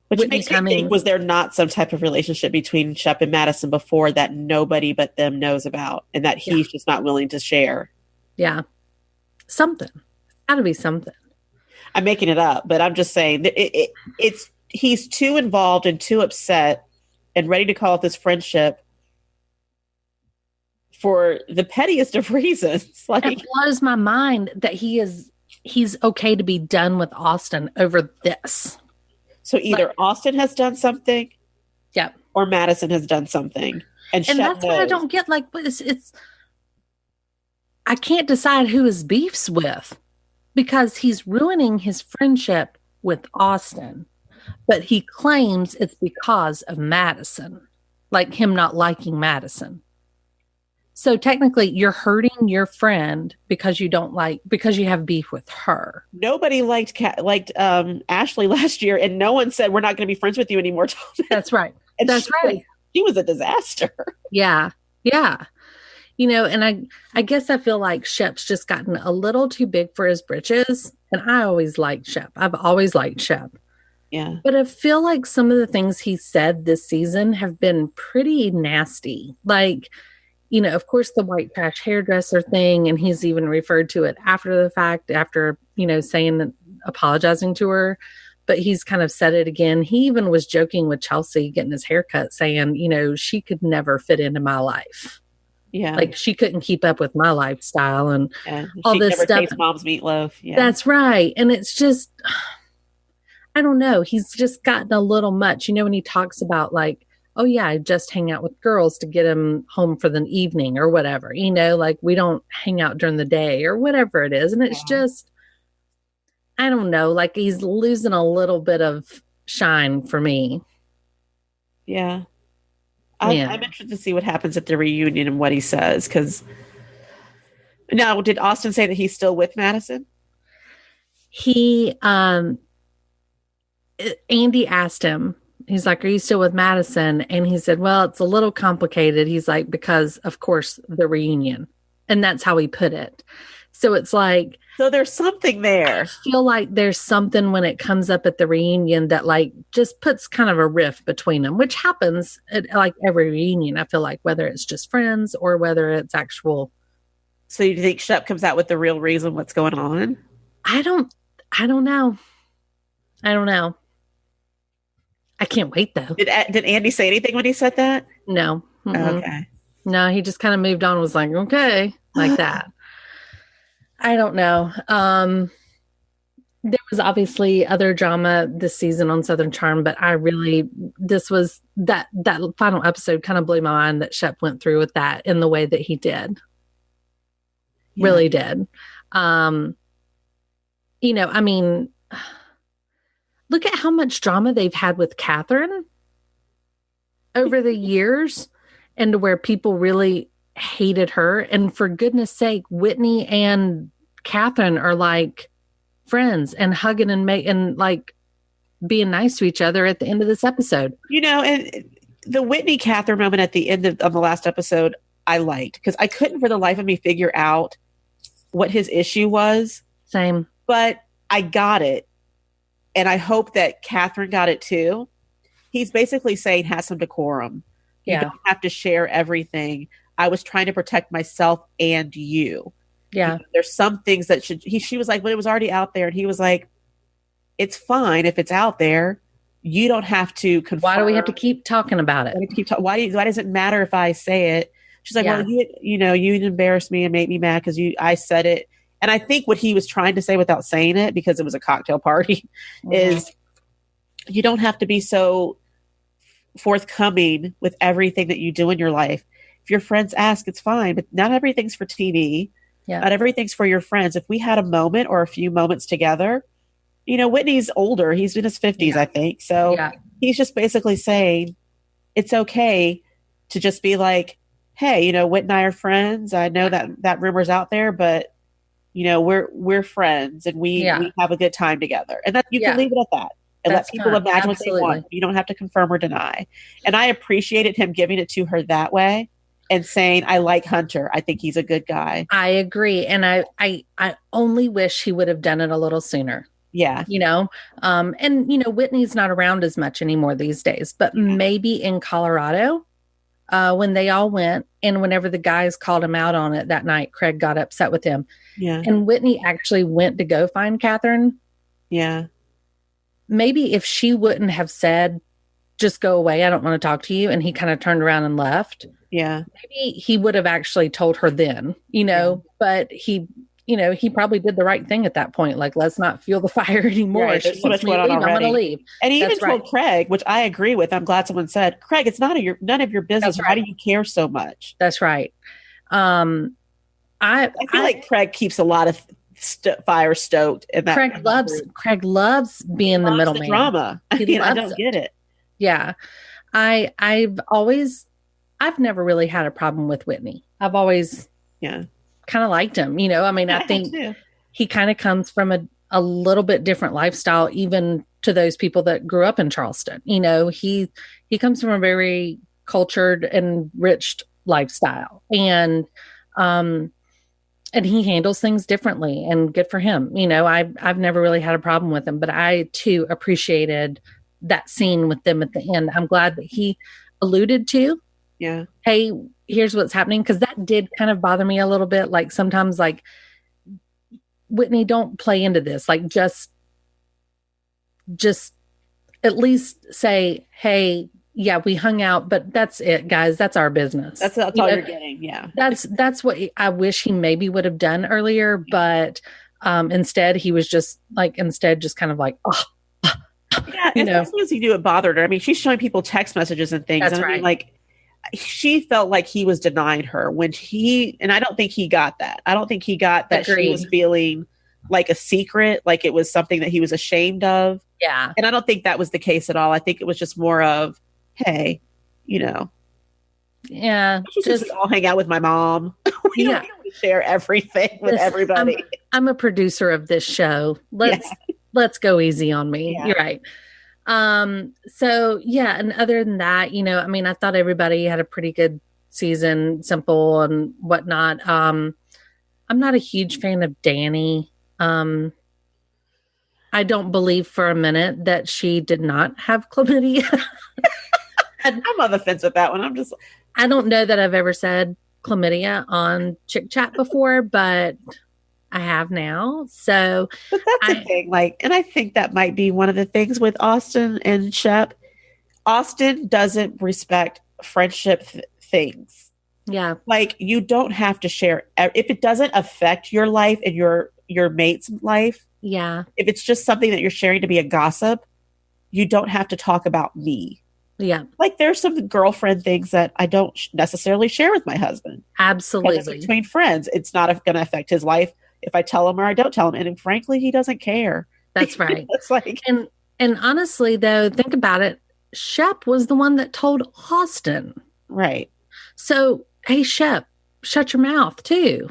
Which makes me think, was there not some type of relationship between Shep and Madison before that nobody but them knows about, and that he's just not willing to share? Yeah. Something. Got to be something. I'm making it up, but I'm just saying he's too involved and too upset and ready to call up this friendship for the pettiest of reasons. Like, it blows my mind that he's okay to be done with Austin over this. So either Austin has done something, or Madison has done something, and that's what I don't get. Like, it's I can't decide who his beef's with, because he's ruining his friendship with Austin, but he claims it's because of Madison, like him not liking Madison. So technically, you're hurting your friend because you have beef with her. Nobody liked Ashley last year, and no one said we're not going to be friends with you anymore. That's right. That's right. She was a disaster. Yeah, yeah. And I guess I feel like Shep's just gotten a little too big for his britches, and I always liked Shep. I've always liked Shep. Yeah. But I feel like some of the things he said this season have been pretty nasty. Like, of course, the white trash hairdresser thing, and he's even referred to it after the fact, after, apologizing to her, but he's kind of said it again. He even was joking with Chelsea getting his haircut, saying, she could never fit into my life. Yeah. Like, she couldn't keep up with my lifestyle and all this stuff. Tastes mom's meatloaf. Yeah. That's right. And it's just, I don't know. He's just gotten a little much, when he talks about like, oh yeah, I just hang out with girls to get them home for the evening or whatever, like we don't hang out during the day or whatever it is. And it's just, I don't know, like he's losing a little bit of shine for me. Yeah. I'm interested to see what happens at the reunion and what he says. Cause now, did Austin say that he's still with Madison? Andy asked him, he's like, are you still with Madison? And he said, well, it's a little complicated. He's like, because of course the reunion. And that's how he put it. So it's like, So there's something there. I feel like there's something when it comes up at the reunion that like just puts kind of a rift between them, which happens at like every reunion. I feel like whether it's just friends or whether it's actual. So you think Shep comes out with the real reason what's going on? I don't know. I can't wait though. Did Andy say anything when he said that? No. Mm-mm. Okay. No, he just kind of moved on, was like, okay, like that. I don't know. There was obviously other drama this season on Southern Charm, but this was that final episode kind of blew my mind that Shep went through with that in the way that he did. Yeah. Really did. I mean, look at how much drama they've had with Catherine over the years, and to where people really hated her. And for goodness sake, Whitney and Catherine are like friends and hugging and like being nice to each other at the end of this episode. And the Whitney Catherine moment at the end of the last episode, I liked, because I couldn't for the life of me figure out what his issue was. Same. But I got it. And I hope that Catherine got it too. He's basically saying, have some decorum. You don't have to share everything. I was trying to protect myself and you. Yeah. There's some things that she was like, but it was already out there. And he was like, it's fine if it's out there. You don't have to confirm. Why do we have to keep talking about it? Why does it matter if I say it? She's like, well, you embarrassed me and made me mad because I said it. And I think what he was trying to say without saying it, because it was a cocktail party, is you don't have to be so forthcoming with everything that you do in your life. If your friends ask, it's fine, but not everything's for TV. Yeah. Not everything's for your friends. If we had a moment or a few moments together, Whitney's older. He's in his 50s, I think. So he's just basically saying it's okay to just be like, hey, Whit and I are friends. I know that rumor's out there, but we're friends and we have a good time together. And that you can leave it at that. And let people imagine what they want. You don't have to confirm or deny. And I appreciated him giving it to her that way and saying, I like Hunter. I think he's a good guy. I agree. And I only wish he would have done it a little sooner. Yeah. Whitney's not around as much anymore these days, but maybe in Colorado, when they all went, and whenever the guys called him out on it that night, Craig got upset with him. Yeah. And Whitney actually went to go find Catherine. Yeah. Maybe if she wouldn't have said, just go away, I don't want to talk to you, and he kind of turned around and left. Yeah. Maybe he would have actually told her then, but he probably did the right thing at that point. Like, let's not fuel the fire anymore. Right. She wants me to leave, I'm going to leave. And he even told Craig, which I agree with. I'm glad someone said, Craig, it's none of your business. Why do you care so much? That's right. I feel like Craig keeps a lot of fire stoked. In that Craig loves being the middleman. Drama. I don't get it. Yeah. I've never really had a problem with Whitney. I've always kind of liked him. I think he kind of comes from a little bit different lifestyle, even to those people that grew up in Charleston. He comes from a very cultured and rich lifestyle, and he handles things differently, and good for him. I've never really had a problem with him, but I too appreciated that scene with them at the end. I'm glad that he alluded to, hey, here's what's happening, because that did kind of bother me a little bit. Like, sometimes, like, Whitney, don't play into this. Like, just at least say, hey, yeah, we hung out, but that's it, guys. That's our business. That's all you're getting. Yeah. That's what I wish he maybe would have done earlier, but instead he was just kind of like, oh. Yeah, as soon as he knew it bothered her. I mean, she's showing people text messages and things. That's and I mean, right. like, she felt like he was denying her and I don't think he got that. I don't think he got that. Agreed. She was feeling like a secret, like it was something that he was ashamed of. Yeah. And I don't think that was the case at all. I think it was just more of, hey, Yeah. Just all hang out with my mom. we don't share everything with everybody. I'm a producer of this show. Let's go easy on me. Yeah. You're right. So yeah. And other than that, I thought everybody had a pretty good season, simple and whatnot. I'm not a huge fan of Danny. I don't believe for a minute that she did not have chlamydia. I'm on the fence with that one. I don't know that I've ever said chlamydia on ChickChat before, but I have now. So, but that's the thing. And I think that might be one of the things with Austin and Shep. Austin doesn't respect friendship things. Yeah. You don't have to share if it doesn't affect your life and your mate's life. Yeah. If it's just something that you're sharing to be a gossip, you don't have to talk about me. Yeah. There's some girlfriend things that I don't necessarily share with my husband. Absolutely. It's between friends. It's not going to affect his life if I tell him or I don't tell him. And frankly, he doesn't care. That's right. It's and honestly, though, think about it. Shep was the one that told Austin. Right. So, hey, Shep, shut your mouth too.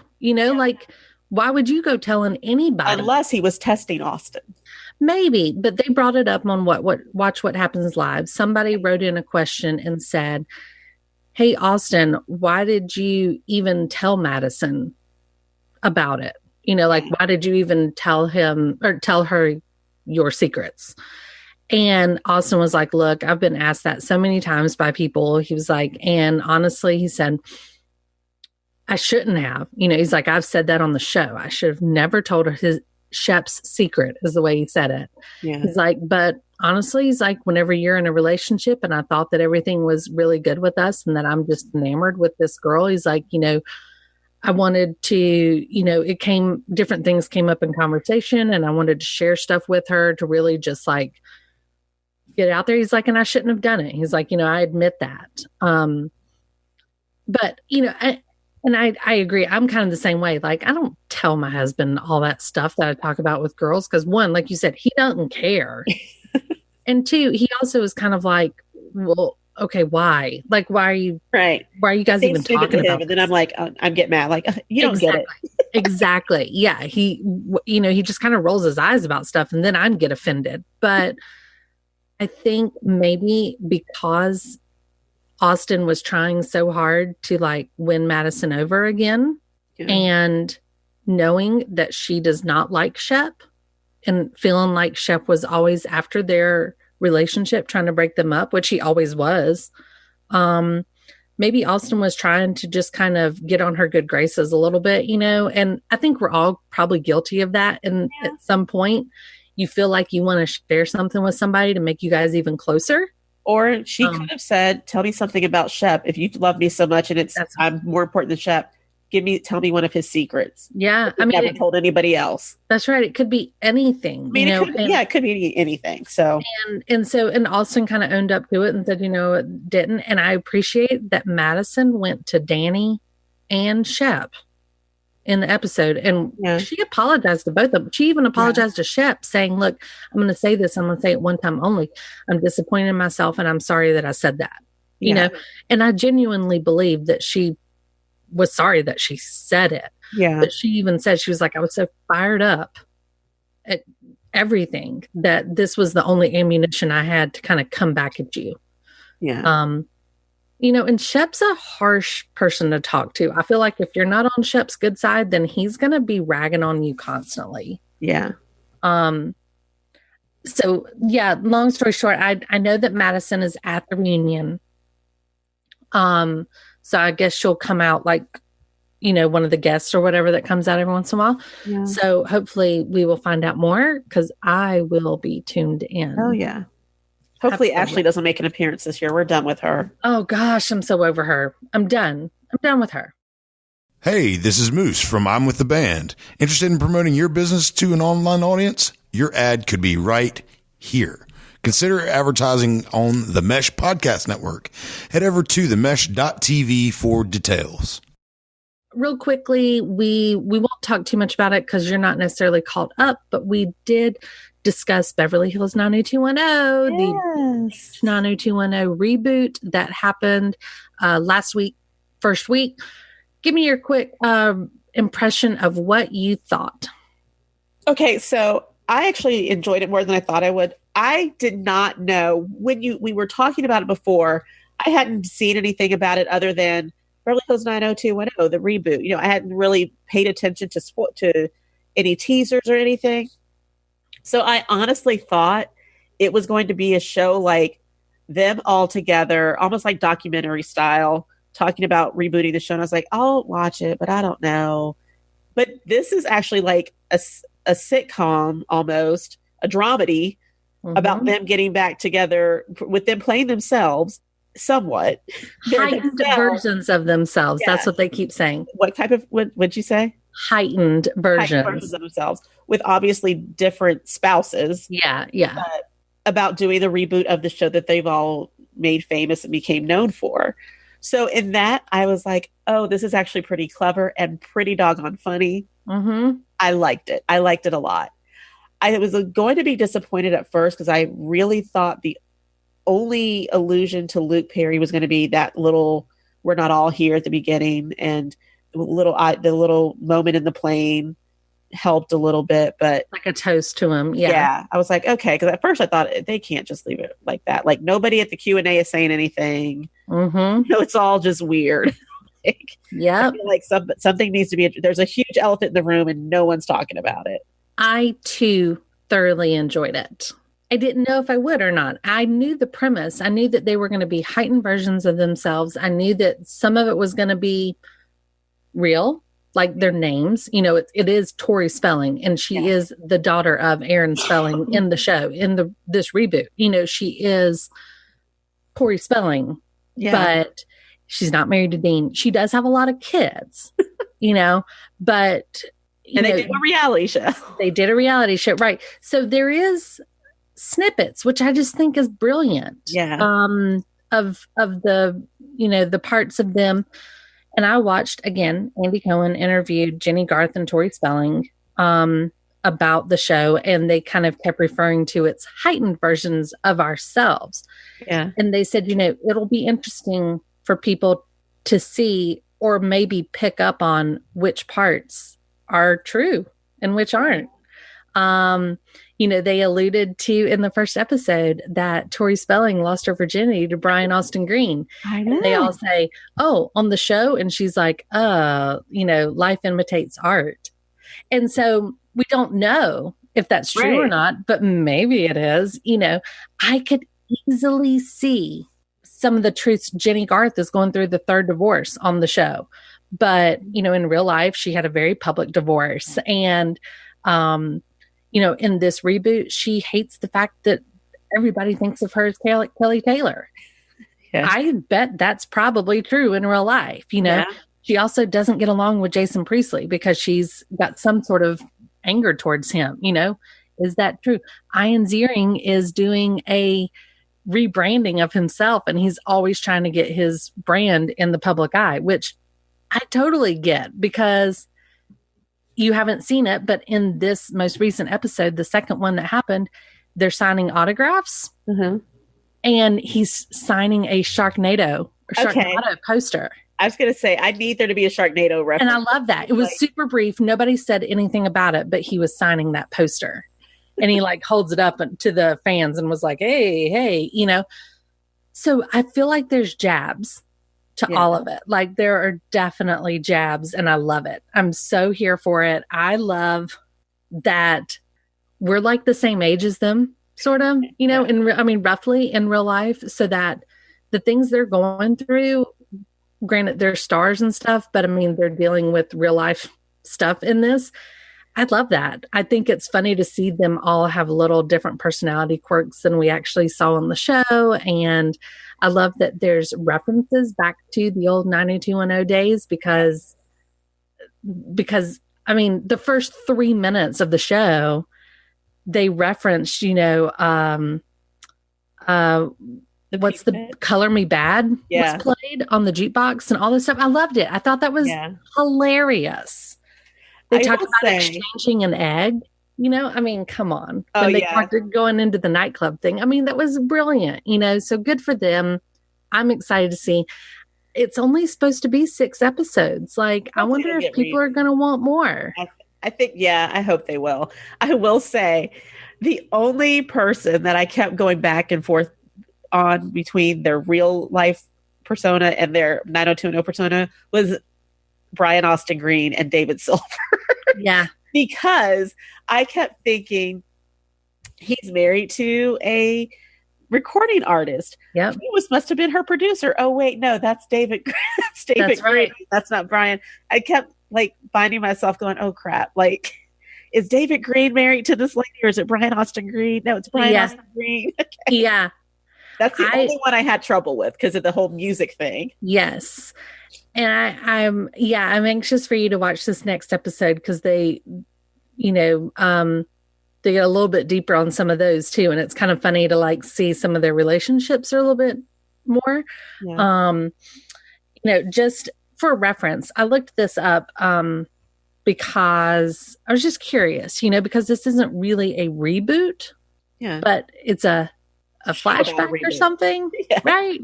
Why would you go telling anybody? Unless he was testing Austin. Maybe, but they brought it up on Watch What Happens Live. Somebody wrote in a question and said, hey, Austin, why did you even tell Madison about it? Why did you even tell him or tell her your secrets? And Austin was like, look, I've been asked that so many times by people. He was like, and honestly, he said, I shouldn't have. He's like, I've said that on the show. I should have never told her Shep's secret is the way he said it. Yeah. He's like, but honestly, he's like, whenever you're in a relationship and I thought that everything was really good with us and that I'm just enamored with this girl, he's like, I wanted to, different things came up in conversation and I wanted to share stuff with her to really just get it out there. He's like, and I shouldn't have done it. He's like, I admit that. But, I agree. I'm kind of the same way. I don't tell my husband all that stuff that I talk about with girls. Cause one, like you said, he doesn't care. And two, he also is kind of like, well, okay, why? Why are you, right? Why are you guys even talking about it? And then I'm like, I'm getting mad. You don't get it. Exactly. Yeah. He just kind of rolls his eyes about stuff and then I'd get offended. But I think maybe because Austin was trying so hard to win Madison over again, and knowing that she does not like Shep and feeling like Shep was always after their relationship, trying to break them up, which he always was. Maybe Austin was trying to just kind of get on her good graces a little bit, and I think we're all probably guilty of that. And at some point you feel like you want to share something with somebody to make you guys even closer. Or she could have said, tell me something about Shep. If you love me so much and I'm more important than Shep, tell me one of his secrets. Yeah. Never told anybody else. That's right. It could be anything. It could be anything. So, and Austin kind of owned up to it and said, it didn't. And I appreciate that Madison went to Danny and Shep in the episode. And she apologized to both of them. She even apologized to Shep saying, look, I'm going to say this. I'm going to say it one time only. I'm disappointed in myself and I'm sorry that I said that, you know? And I genuinely believe that she was sorry that she said it. Yeah. But she even said, she was like, I was so fired up at everything that this was the only ammunition I had to kind of come back at you. Yeah. And Shep's a harsh person to talk to. I feel like if you're not on Shep's good side, then he's going to be ragging on you constantly. Yeah. So yeah, long story short, I know that Madison is at the reunion. So I guess she'll come out one of the guests or whatever that comes out every once in a while. Yeah. So hopefully we will find out more because I will be tuned in. Oh yeah. Hopefully Ashley doesn't make an appearance this year. We're done with her. Oh gosh, I'm so over her. I'm done with her. Hey, this is Moose from I'm With the Band. Interested in promoting your business to an online audience? Your ad could be right here. Consider advertising on the Mesh Podcast Network. Head over to themesh.tv for details. Real quickly, we won't talk too much about it because you're not necessarily caught up, but we did discuss Beverly Hills 90210, the 90210 reboot that happened last week, first week. Give me your quick impression of what you thought. Okay, so I actually enjoyed it more than I thought I would. I did not know when we were talking about it before. I hadn't seen anything about it other than Beverly Hills 90210, the reboot. I hadn't really paid attention to any teasers or anything. So I honestly thought it was going to be a show like them all together, almost like documentary style, talking about rebooting the show. And I was like, I'll watch it, but I don't know. But this is actually like a sitcom, almost a dramedy about them getting back together with them playing themselves somewhat. Heightened versions of themselves. Yeah. That's what they keep saying. What type of, what'd you say? Heightened versions. Heightened versions of themselves with obviously different spouses. Yeah, yeah. About doing the reboot of the show that they've all made famous and became known for. So in that, I was like, oh, this is actually pretty clever and pretty doggone funny. Mm-hmm. I liked it. I liked it a lot. I was going to be disappointed at first because I really thought the only allusion to Luke Perry was going to be that little "we're not all here" at the beginning, and the little moment in the plane helped a little bit, but like a toast to him. Yeah. I was like, okay, because at first I thought they can't just leave it like that. Like nobody at the Q&A is saying anything. Mm-hmm. No, it's all just weird. Yeah, like something needs to be. There's a huge elephant in the room, and no one's talking about it. I too thoroughly enjoyed it. I didn't know if I would or not. I knew the premise. I knew that they were going to be heightened versions of themselves. I knew that some of it was going to be real, like their names. You know, it is Tori Spelling, and she is the daughter of Aaron Spelling in the show, in this reboot. You know, she is Tori Spelling, but she's not married to Dean. She does have a lot of kids, you know, but... And they did a reality show. They did a reality show, right. So there is snippets, which I just think is brilliant. Yeah. Of the, you know, the parts of them. And I watched, again, Andy Cohen interviewed Jenny Garth and Tori Spelling about the show, and they kind of kept referring to its heightened versions of ourselves. Yeah. And they said, you know, it'll be interesting for people to see or maybe pick up on which parts are true and which aren't. You know, they alluded to in the first episode that Tori Spelling lost her virginity to Brian Austin Green. I know. They all say, oh, on the show. And she's like, you know, life imitates art. And so we don't know if that's true or not, but maybe it is. You know, I could easily see some of the truths. Jenny Garth is going through the third divorce on the show. But, you know, in real life, she had a very public divorce. And, you know, in this reboot, she hates the fact that everybody thinks of her as Kelly Taylor. Yeah. I bet that's probably true in real life. You know, she also doesn't get along with Jason Priestley because she's got some sort of anger towards him. You know, is that true? Ian Ziering is doing a rebranding of himself, and he's always trying to get his brand in the public eye, which I totally get because you haven't seen it, but in this most recent episode, the second one that happened, they're signing autographs, and he's signing a Sharknado poster. I was going to say, I need there to be a Sharknado reference. And I love that. It was super brief. Nobody said anything about it, but he was signing that poster. And he like holds it up to the fans and was like, hey, you know. So I feel like there's jabs to all of it. Like there are definitely jabs, and I love it. I'm so here for it. I love that we're like the same age as them, sort of, you know, roughly in real life, so that the things they're going through, granted they're stars and stuff, but I mean, they're dealing with real life stuff in this. I love that. I think it's funny to see them all have little different personality quirks than we actually saw on the show. And I love that there's references back to the old 90210 days because I mean, the first 3 minutes of the show, they referenced, you know, what's the Color Me Bad was played on the jukebox and all this stuff. I loved it. I thought that was hilarious. They talked about exchanging an egg, you know, I mean, come on. When they talked going into the nightclub thing. I mean, that was brilliant, you know, so good for them. I'm excited to see. It's only supposed to be 6 episodes. Like, I wonder if people are going to want more. I think, I hope they will. I will say the only person that I kept going back and forth on between their real life persona and their 90210 persona was Brian Austin Green and David Silver. Yeah. because I kept thinking he's married to a recording artist. Yeah, he must have been her producer. Oh wait, no, that's David. That's David. That's right. Green. That's not Brian. I kept like finding myself going, oh crap, like. Is David Green married to this lady, or is it Brian Austin Green? No, it's Brian Austin Green. Okay. Yeah. That's the only one I had trouble with because of the whole music thing. Yes. And I'm anxious for you to watch this next episode because they get a little bit deeper on some of those too. And it's kind of funny to like see some of their relationships are a little bit more. Yeah. Just for reference, I looked this up because I was just curious, because this isn't really a reboot, but it's a flashback or something, right?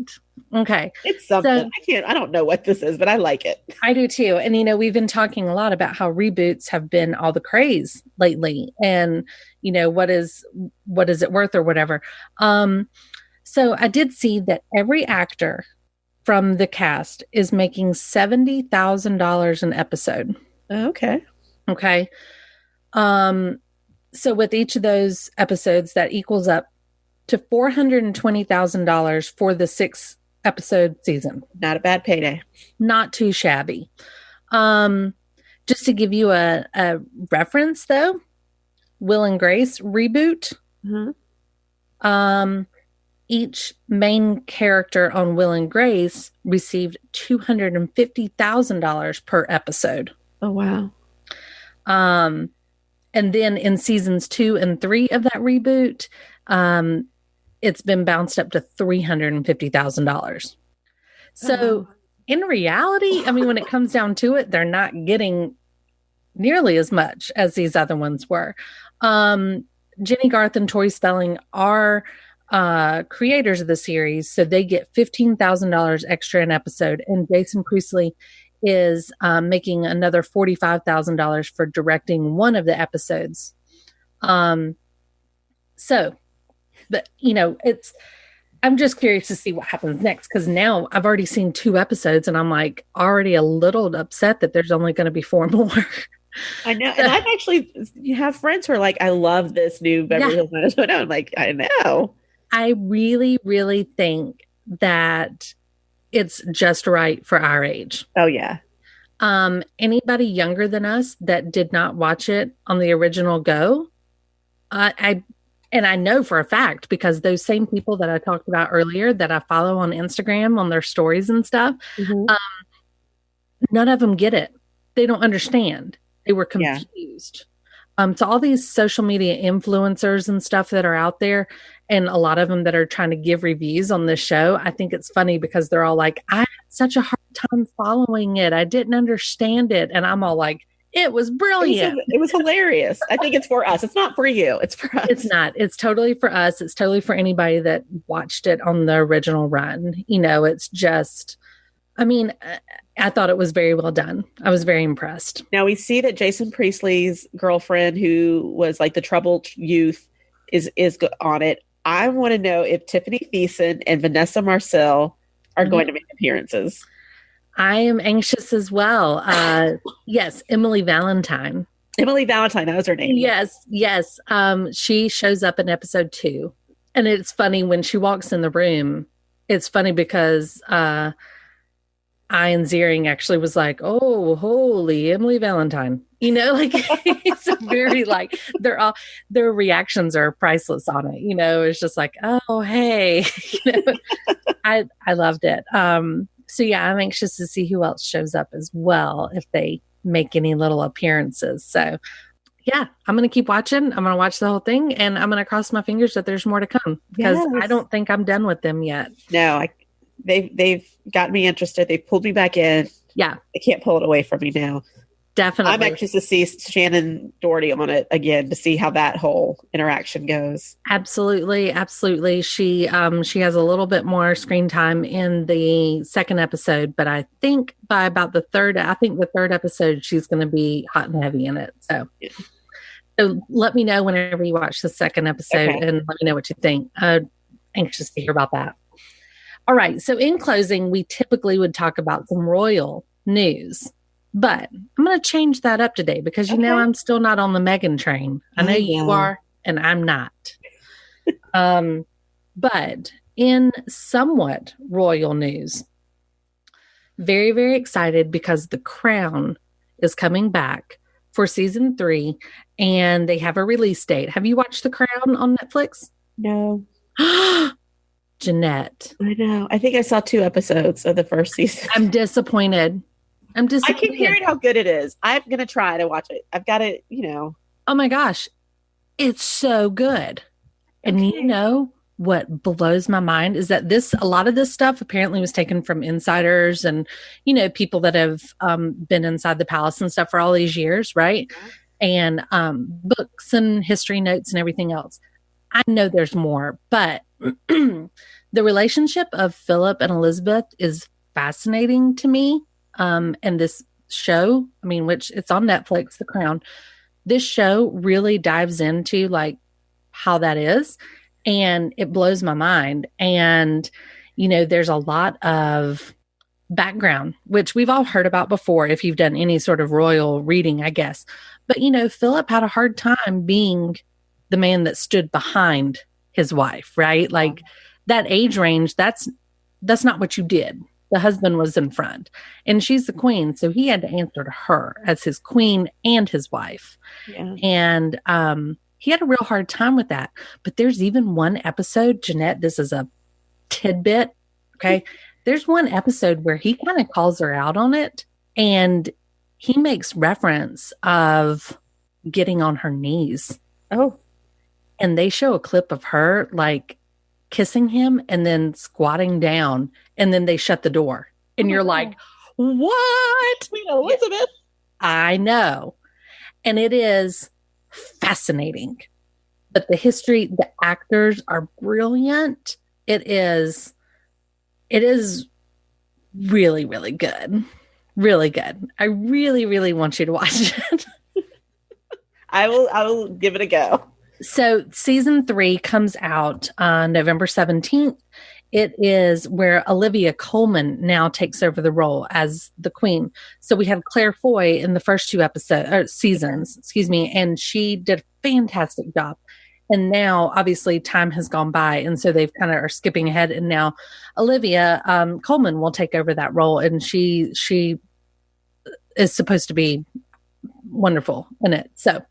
Okay. It's something. So, I don't know what this is, but I like it. I do too. And, we've been talking a lot about how reboots have been all the craze lately and, what is it worth or whatever. So I did see that every actor from the cast is making $70,000 an episode. Okay. So with each of those episodes, that equals up to $420,000 for the 6-episode season. Not a bad payday. Not too shabby. Just to give you a reference, though, Will and Grace reboot. Mm-hmm. Each main character on Will and Grace received $250,000 per episode. Oh, wow. And then in seasons 2 and 3 of that reboot, it's been bounced up to $350,000. So in reality, when it comes down to it, they're not getting nearly as much as these other ones were. Jenny Garth and Tori Spelling are creators of the series, so they get $15,000 extra an episode, and Jason Priestley is making another $45,000 for directing one of the episodes. I'm just curious to see what happens next, because now I've already seen 2 episodes and I'm like already a little upset that there's only going to be 4 more. I know. And I've actually, you have friends who are like, I love this new Beverly Hills 90210. I'm like, I know. I really, really think that it's just right for our age. Oh, yeah. Anybody younger than us that did not watch it on the original go, I know for a fact, because those same people that I talked about earlier that I follow on Instagram on their stories and stuff, none of them get it. They don't understand. They were confused. So all these social media influencers and stuff that are out there, and a lot of them that are trying to give reviews on this show, I think it's funny because they're all like, I had such a hard time following it. I didn't understand it. And I'm all like, it was brilliant. It was hilarious. I think it's for us. It's not for you. It's for us. It's not. It's totally for us. It's totally for anybody that watched it on the original run. It's just, I thought it was very well done. I was very impressed. Now we see that Jason Priestley's girlfriend, who was like the troubled youth, is on it. I want to know if Tiffany Thiessen and Vanessa Marcel are going to make appearances. I am anxious as well. Yes, Emily Valentine. Emily Valentine, that was her name. Yes. She shows up in episode 2. And it's funny when she walks in the room. It's funny because Ian Ziering actually was like, oh, holy Emily Valentine. It's very like their reactions are priceless on it. It's just like, oh, hey. I loved it. So yeah, I'm anxious to see who else shows up as well, if they make any little appearances. So yeah, I'm going to keep watching. I'm going to watch the whole thing, and I'm going to cross my fingers that there's more to come, because I don't think I'm done with them yet. No, they've got me interested. They pulled me back in. Yeah. They can't pull it away from me now. Definitely. I'm anxious to see Shannon Doherty on it again, to see how that whole interaction goes. Absolutely. She has a little bit more screen time in the 2nd episode, but I think by about the 3rd episode, she's going to be hot and heavy in it. So, So let me know whenever you watch the 2nd episode, and let me know what you think. Anxious to hear about that. All right. So in closing, we typically would talk about some royal news. But I'm going to change that up today because you know I'm still not on the Meghan train. I know you are, and I'm not. But in somewhat royal news, very, very excited because The Crown is coming back for season 3, and they have a release date. Have you watched The Crown on Netflix? No. Janette. I know. I think I saw 2 episodes of the first season. I'm disappointed. I keep hearing how good it is. I'm going to try to watch it. I've got it, Oh my gosh. It's so good. And you know what blows my mind is that a lot of this stuff apparently was taken from insiders and, people that have been inside the palace and stuff for all these years, right? And books and history notes and everything else. I know there's more, but the relationship of Philip and Elizabeth is fascinating to me. And this show, which it's on Netflix, The Crown, this show really dives into like how that is. And it blows my mind. And, there's a lot of background, which we've all heard about before if you've done any sort of royal reading, I guess. But, Philip had a hard time being the man that stood behind his wife, right? Like that age range, that's not what you did. The husband was in front and she's the queen. So he had to answer to her as his queen and his wife. Yeah. And, he had a real hard time with that. But there's even one episode, Janette, this is a tidbit. Okay. There's one episode where he kind of calls her out on it and he makes reference of getting on her knees. Oh. And they show a clip of her like kissing him and then squatting down and then they shut the door. And you're like, what? Queen Elizabeth. I know. And it is fascinating. But the history, the actors are brilliant. It is really, really good. Really good. I really, really want you to watch it. I will give it a go. So season 3 comes out on November 17th. It is where Olivia Colman now takes over the role as the queen. So we have Claire Foy in the first 2 seasons, and she did a fantastic job. And now, obviously, time has gone by, and so they've kind of are skipping ahead. And now Olivia Colman will take over that role, and she is supposed to be wonderful in it. So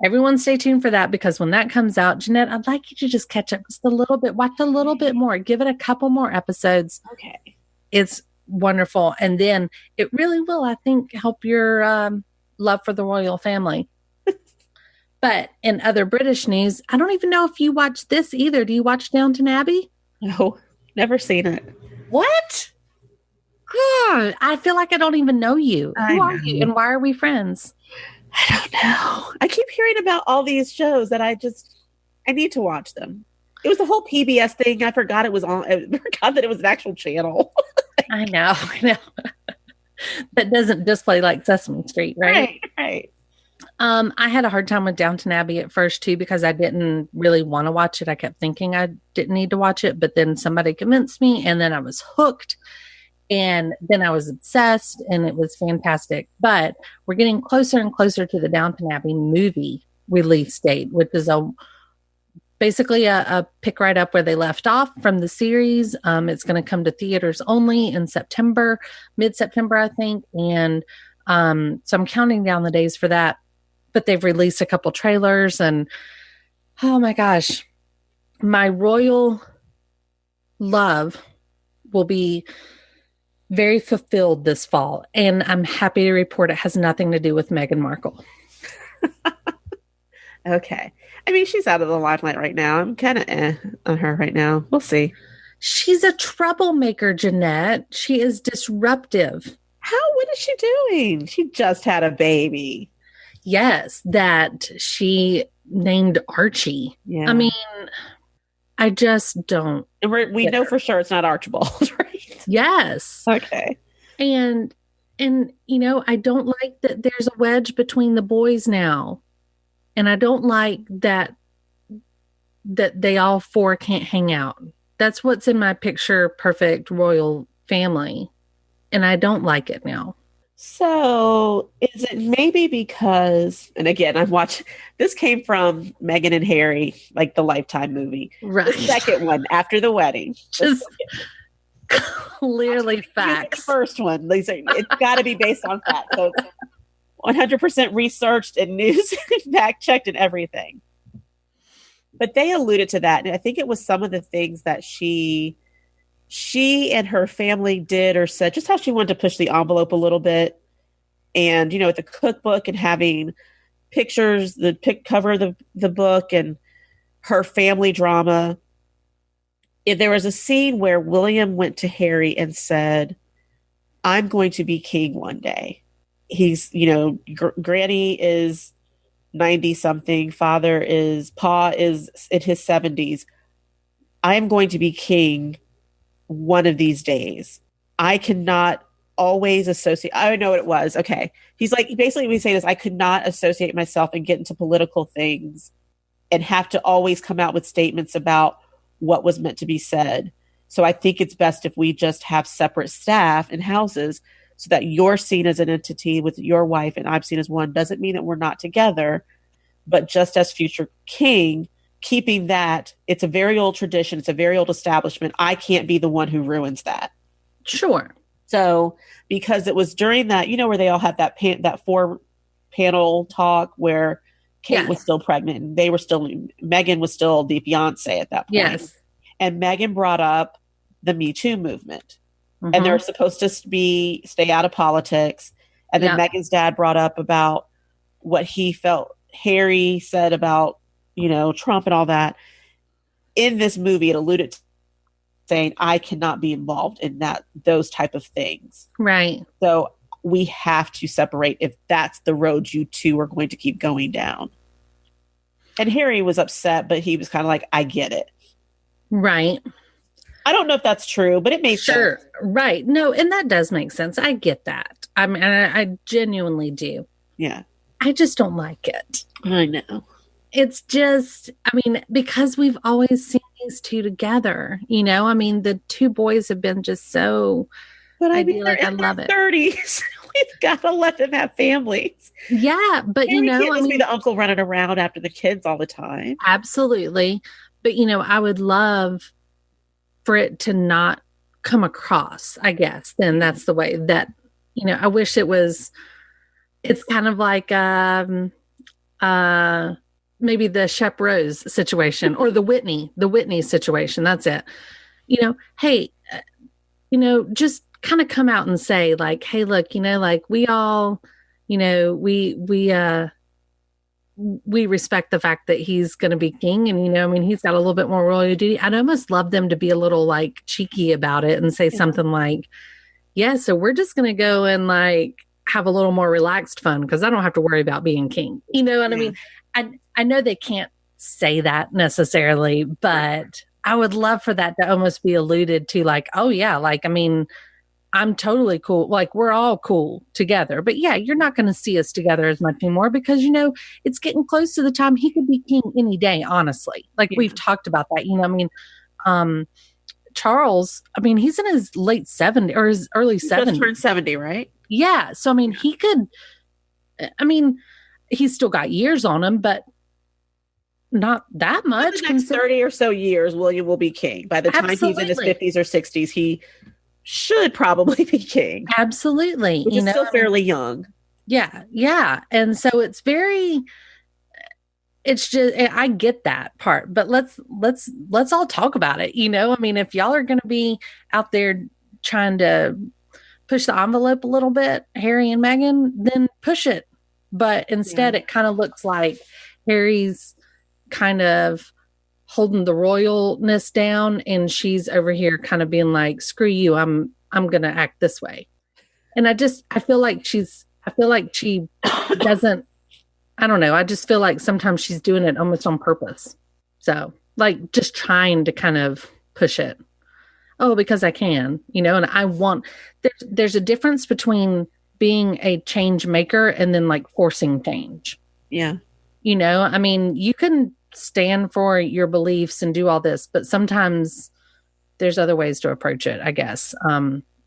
everyone stay tuned for that because when that comes out, Janette, I'd like you to just catch up just a little bit, watch a little bit more, give it a couple more episodes. Okay. It's wonderful. And then it really will, I think, help your love for the royal family. But in other British news, I don't even know if you watch this either. Do you watch Downton Abbey? No, never seen it. What? God, I feel like I don't even know you. Who are you and why are we friends? I don't know. I keep hearing about all these shows that I need to watch them. It was the whole PBS thing. I forgot it was on. I forgot that it was an actual channel. I know. That doesn't display like Sesame Street, right? Right. I had a hard time with Downton Abbey at first too, because I didn't really want to watch it. I kept thinking I didn't need to watch it, but then somebody convinced me and then I was hooked. And then I was obsessed and it was fantastic. But we're getting closer and closer to the Downton Abbey movie release date, which is basically a pick right up where they left off from the series. It's going to come to theaters only in September, mid-September, I think. And so I'm counting down the days for that. But they've released a couple trailers and oh my gosh, my royal love will be very fulfilled this fall. And I'm happy to report it has nothing to do with Meghan Markle. Okay. I mean, she's out of the limelight right now. I'm kind of on her right now. We'll see. She's a troublemaker, Janette. She is disruptive. What is she doing? She just had a baby. Yes, that she named Archie. Yeah. I mean, I just don't. We know for sure it's not Archibald, right? Yes. Okay. And I don't like that there's a wedge between the boys now. And I don't like that they all 4 can't hang out. That's what's in my picture perfect royal family. And I don't like it now. So is it maybe because, and again, I've watched, this came from Meghan and Harry, like the Lifetime movie. Right. The second one, After the Wedding. Just clearly facts. The first one, it's got to be based on facts. So it's 100% researched and news fact checked and everything. But they alluded to that. And I think it was some of the things that she and her family did or said, just how she wanted to push the envelope a little bit. And, with the cookbook and having pictures, the cover of the book and her family drama. If there was a scene where William went to Harry and said, I'm going to be king one day. He's, Granny is 90 something. Pa is in his 70s. I am going to be king one of these days. I cannot always associate. I know what it was. Okay. He's like, basically what he's saying is I could not associate myself and get into political things and have to always come out with statements about what was meant to be said. So I think it's best if we just have separate staff and houses so that you're seen as an entity with your wife and I'm seen as one. Doesn't mean that we're not together, but just as future king, keeping that, it's a very old tradition. It's a very old establishment. I can't be the one who ruins that. Sure. So because it was during that, where they all had that 4-panel talk where Kate was still pregnant and Meghan was still the fiance at that point. Yes. And Meghan brought up the Me Too movement. Mm-hmm. And they're supposed to stay out of politics. And then Meghan's dad brought up about what he felt Harry said about, Trump and all that. In this movie, it alluded to saying, I cannot be involved in those type of things. Right. So we have to separate if that's the road you two are going to keep going down. And Harry was upset, but he was kind of like, I get it. Right. I don't know if that's true, but it makes sense. Right. No, and that does make sense. I get that. I mean, I genuinely do. Yeah. I just don't like it. I know. It's just, because we've always seen these two together, the two boys have been just so idyllic. I love it. 30s. We've got to let them have families. Yeah, but can't just be the uncle running around after the kids all the time. Absolutely. But, I would love for it to not come across, I guess. Then that's the way that, I wish it's kind of like, maybe the Shep Rose situation or the Whitney situation. That's it. Hey, just kind of come out and say like, hey, look, we all, we respect the fact that he's going to be king and, he's got a little bit more royal duty. I'd almost love them to be a little like cheeky about it and say something like, yeah, so we're just going to go and like have a little more relaxed fun because I don't have to worry about being king. You know what I mean? I know they can't say that necessarily, but I would love for that to almost be alluded to like, oh yeah, like, I'm totally cool. Like we're all cool together, but yeah, you're not going to see us together as much anymore because, it's getting close to the time he could be king any day, honestly. Like we've talked about that, Charles, he's in his late 70s or his early 70s. Just turned 70, right? Yeah. So, he could, he's still got years on him, but not that much. For the next 30 or so years, William will be king. By the time he's in his 50s or 60s, he should probably be king. Absolutely. Which is still fairly young. Yeah. Yeah. And so it's just, I get that part, but let's all talk about it. If y'all are going to be out there trying to push the envelope a little bit, Harry and Meghan, then push it. But instead it kind of looks like Harry's kind of holding the royalness down and she's over here kind of being like, screw you, I'm going to act this way. And I feel like she doesn't, I don't know. I just feel like sometimes she's doing it almost on purpose. So like just trying to kind of push it. Oh, because I can, and I want, there's a difference between being a change maker and then like forcing change. Yeah. You can stand for your beliefs and do all this, but sometimes there's other ways to approach it, I guess,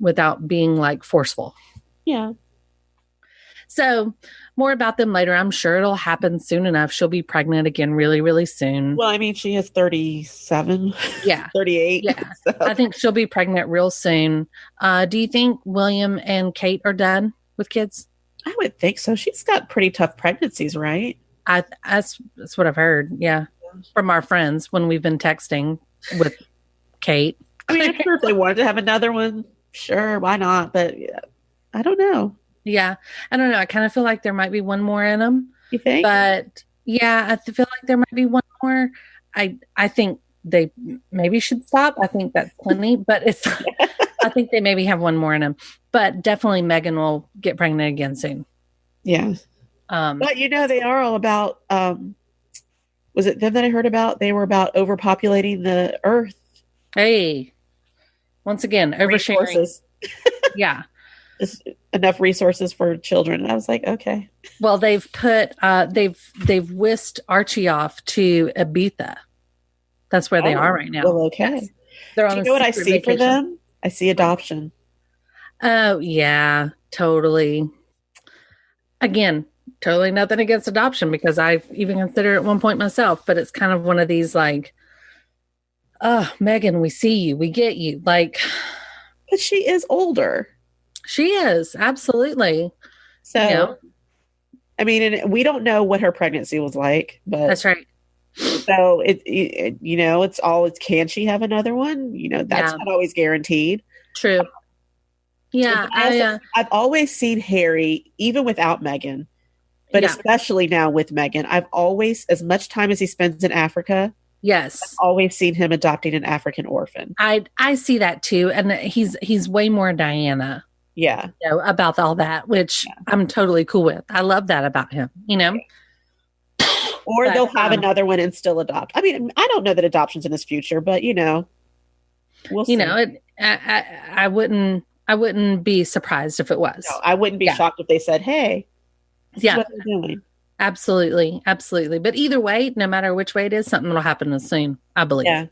without being like forceful. Yeah. So more about them later. I'm sure it'll happen soon enough. She'll be pregnant again really, really soon. Well, I mean, she is 37. Yeah. 38. Yeah. So. I think she'll be pregnant real soon. Do you think William and Kate are done with kids? I would think so. She's got pretty tough pregnancies, right? That's what I've heard. Yeah. From our friends when we've been texting with Kate. I mean, I'm sure if they wanted to have another one, sure, why not? But yeah, I don't know. Yeah, I don't know. I kind of feel like there might be one more in them. You think? But yeah, I feel like there might be one more. I think they maybe should stop. I think that's plenty, but I think they maybe have one more in them. But definitely Megan will get pregnant again soon. Yeah. But they are all about. Was it them that I heard about? They were about overpopulating the earth. Hey, once again, oversharing. Yeah. Just enough resources for children. And I was like, okay. Well, they've put they've whisked Archie off to Ibiza. That's where they are right now. Well, okay. Yes. They're on. Do you know what I see vacation for them? I see adoption. Oh yeah, totally. Again, totally nothing against adoption because I've even considered at one point myself, but it's kind of one of these like, oh, Megan, we see you, we get you, like. But she is older. She is, absolutely. So, I mean, and we don't know what her pregnancy was like, but that's right. So it's all. Can she have another one? That's not always guaranteed. True. Yeah, I've always seen Harry, even without Meghan, but especially now with Meghan. I've always, as much time as he spends in Africa. Yes, I've always seen him adopting an African orphan. I see that too, and he's way more Diana. Yeah, about all that, which I'm totally cool with. I love that about him. Or they'll have another one and still adopt. I mean, I don't know that adoption's in his future, but we'll see. I wouldn't be surprised if it was. No, I wouldn't be shocked if they said, "Hey, this is what they're doing." Absolutely. But either way, no matter which way it is, something will happen soon, I believe. Yeah.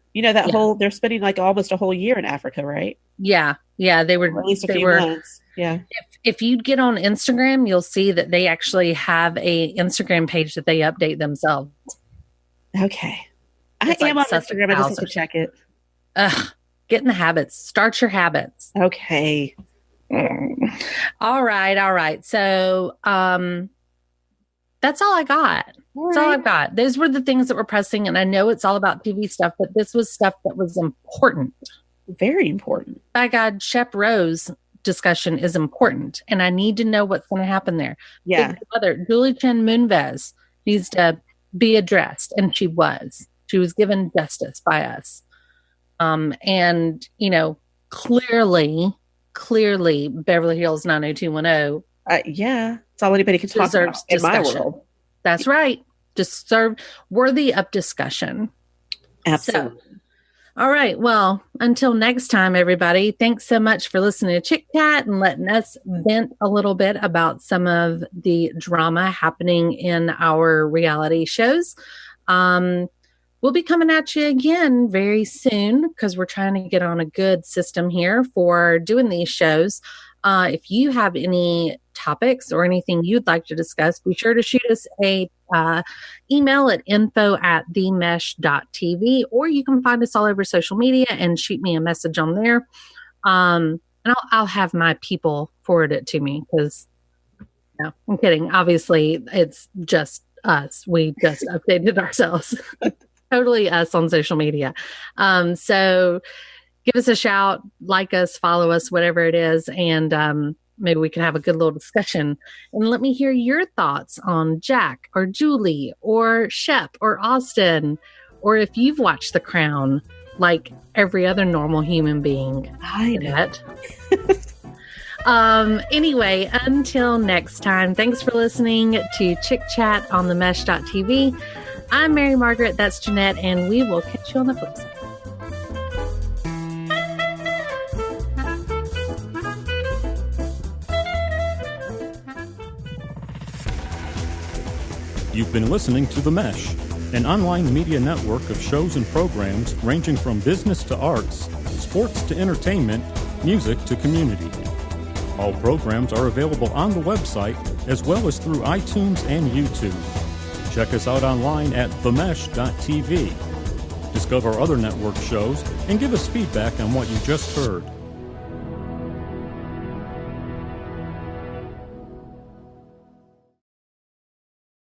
They're spending like almost a whole year in Africa, right? Yeah. Yeah. They were, or at least a few months. Yeah. If you get on Instagram, you'll see that they actually have a Instagram page that they update themselves. Okay. I am on Instagram. I just have to check it. Get in the habits. Start your habits. Okay. All right. So, that's all I got. That's all I've got. Those were the things that were pressing. And I know it's all about TV stuff, but this was stuff that was important. Very important. By God, Shep Rose discussion is important. And I need to know what's going to happen there. Yeah. Big brother, Julie Chen Moonves needs to be addressed. And she was. She was given justice by us. And, clearly, Beverly Hills 90210. Yeah. It's all anybody can talk about in my world. That's right. Worthy of discussion. Absolutely. So, all right. Well, until next time, everybody, thanks so much for listening to ChickChat and letting us vent a little bit about some of the drama happening in our reality shows. We'll be coming at you again very soon because we're trying to get on a good system here for doing these shows. If you have any topics or anything you'd like to discuss, be sure to shoot us a email at info@themesh.tv, or you can find us all over social media and shoot me a message on there. And I'll have my people forward it to me because, no, I'm kidding. Obviously, it's just us. We just updated ourselves. Totally us on social media. So give us a shout, like us, follow us, whatever it is, and maybe we can have a good little discussion. And let me hear your thoughts on Jack or Julie or Shep or Austin, or if you've watched The Crown like every other normal human being. I know. Anyway, until next time, thanks for listening to ChickChat on themesh.tv. I'm Mary Margaret, that's Janette, and we will catch you on the flip side. You've been listening to The Mesh, an online media network of shows and programs ranging from business to arts, sports to entertainment, music to community. All programs are available on the website as well as through iTunes and YouTube. Check us out online at themesh.tv. Discover other network shows and give us feedback on what you just heard.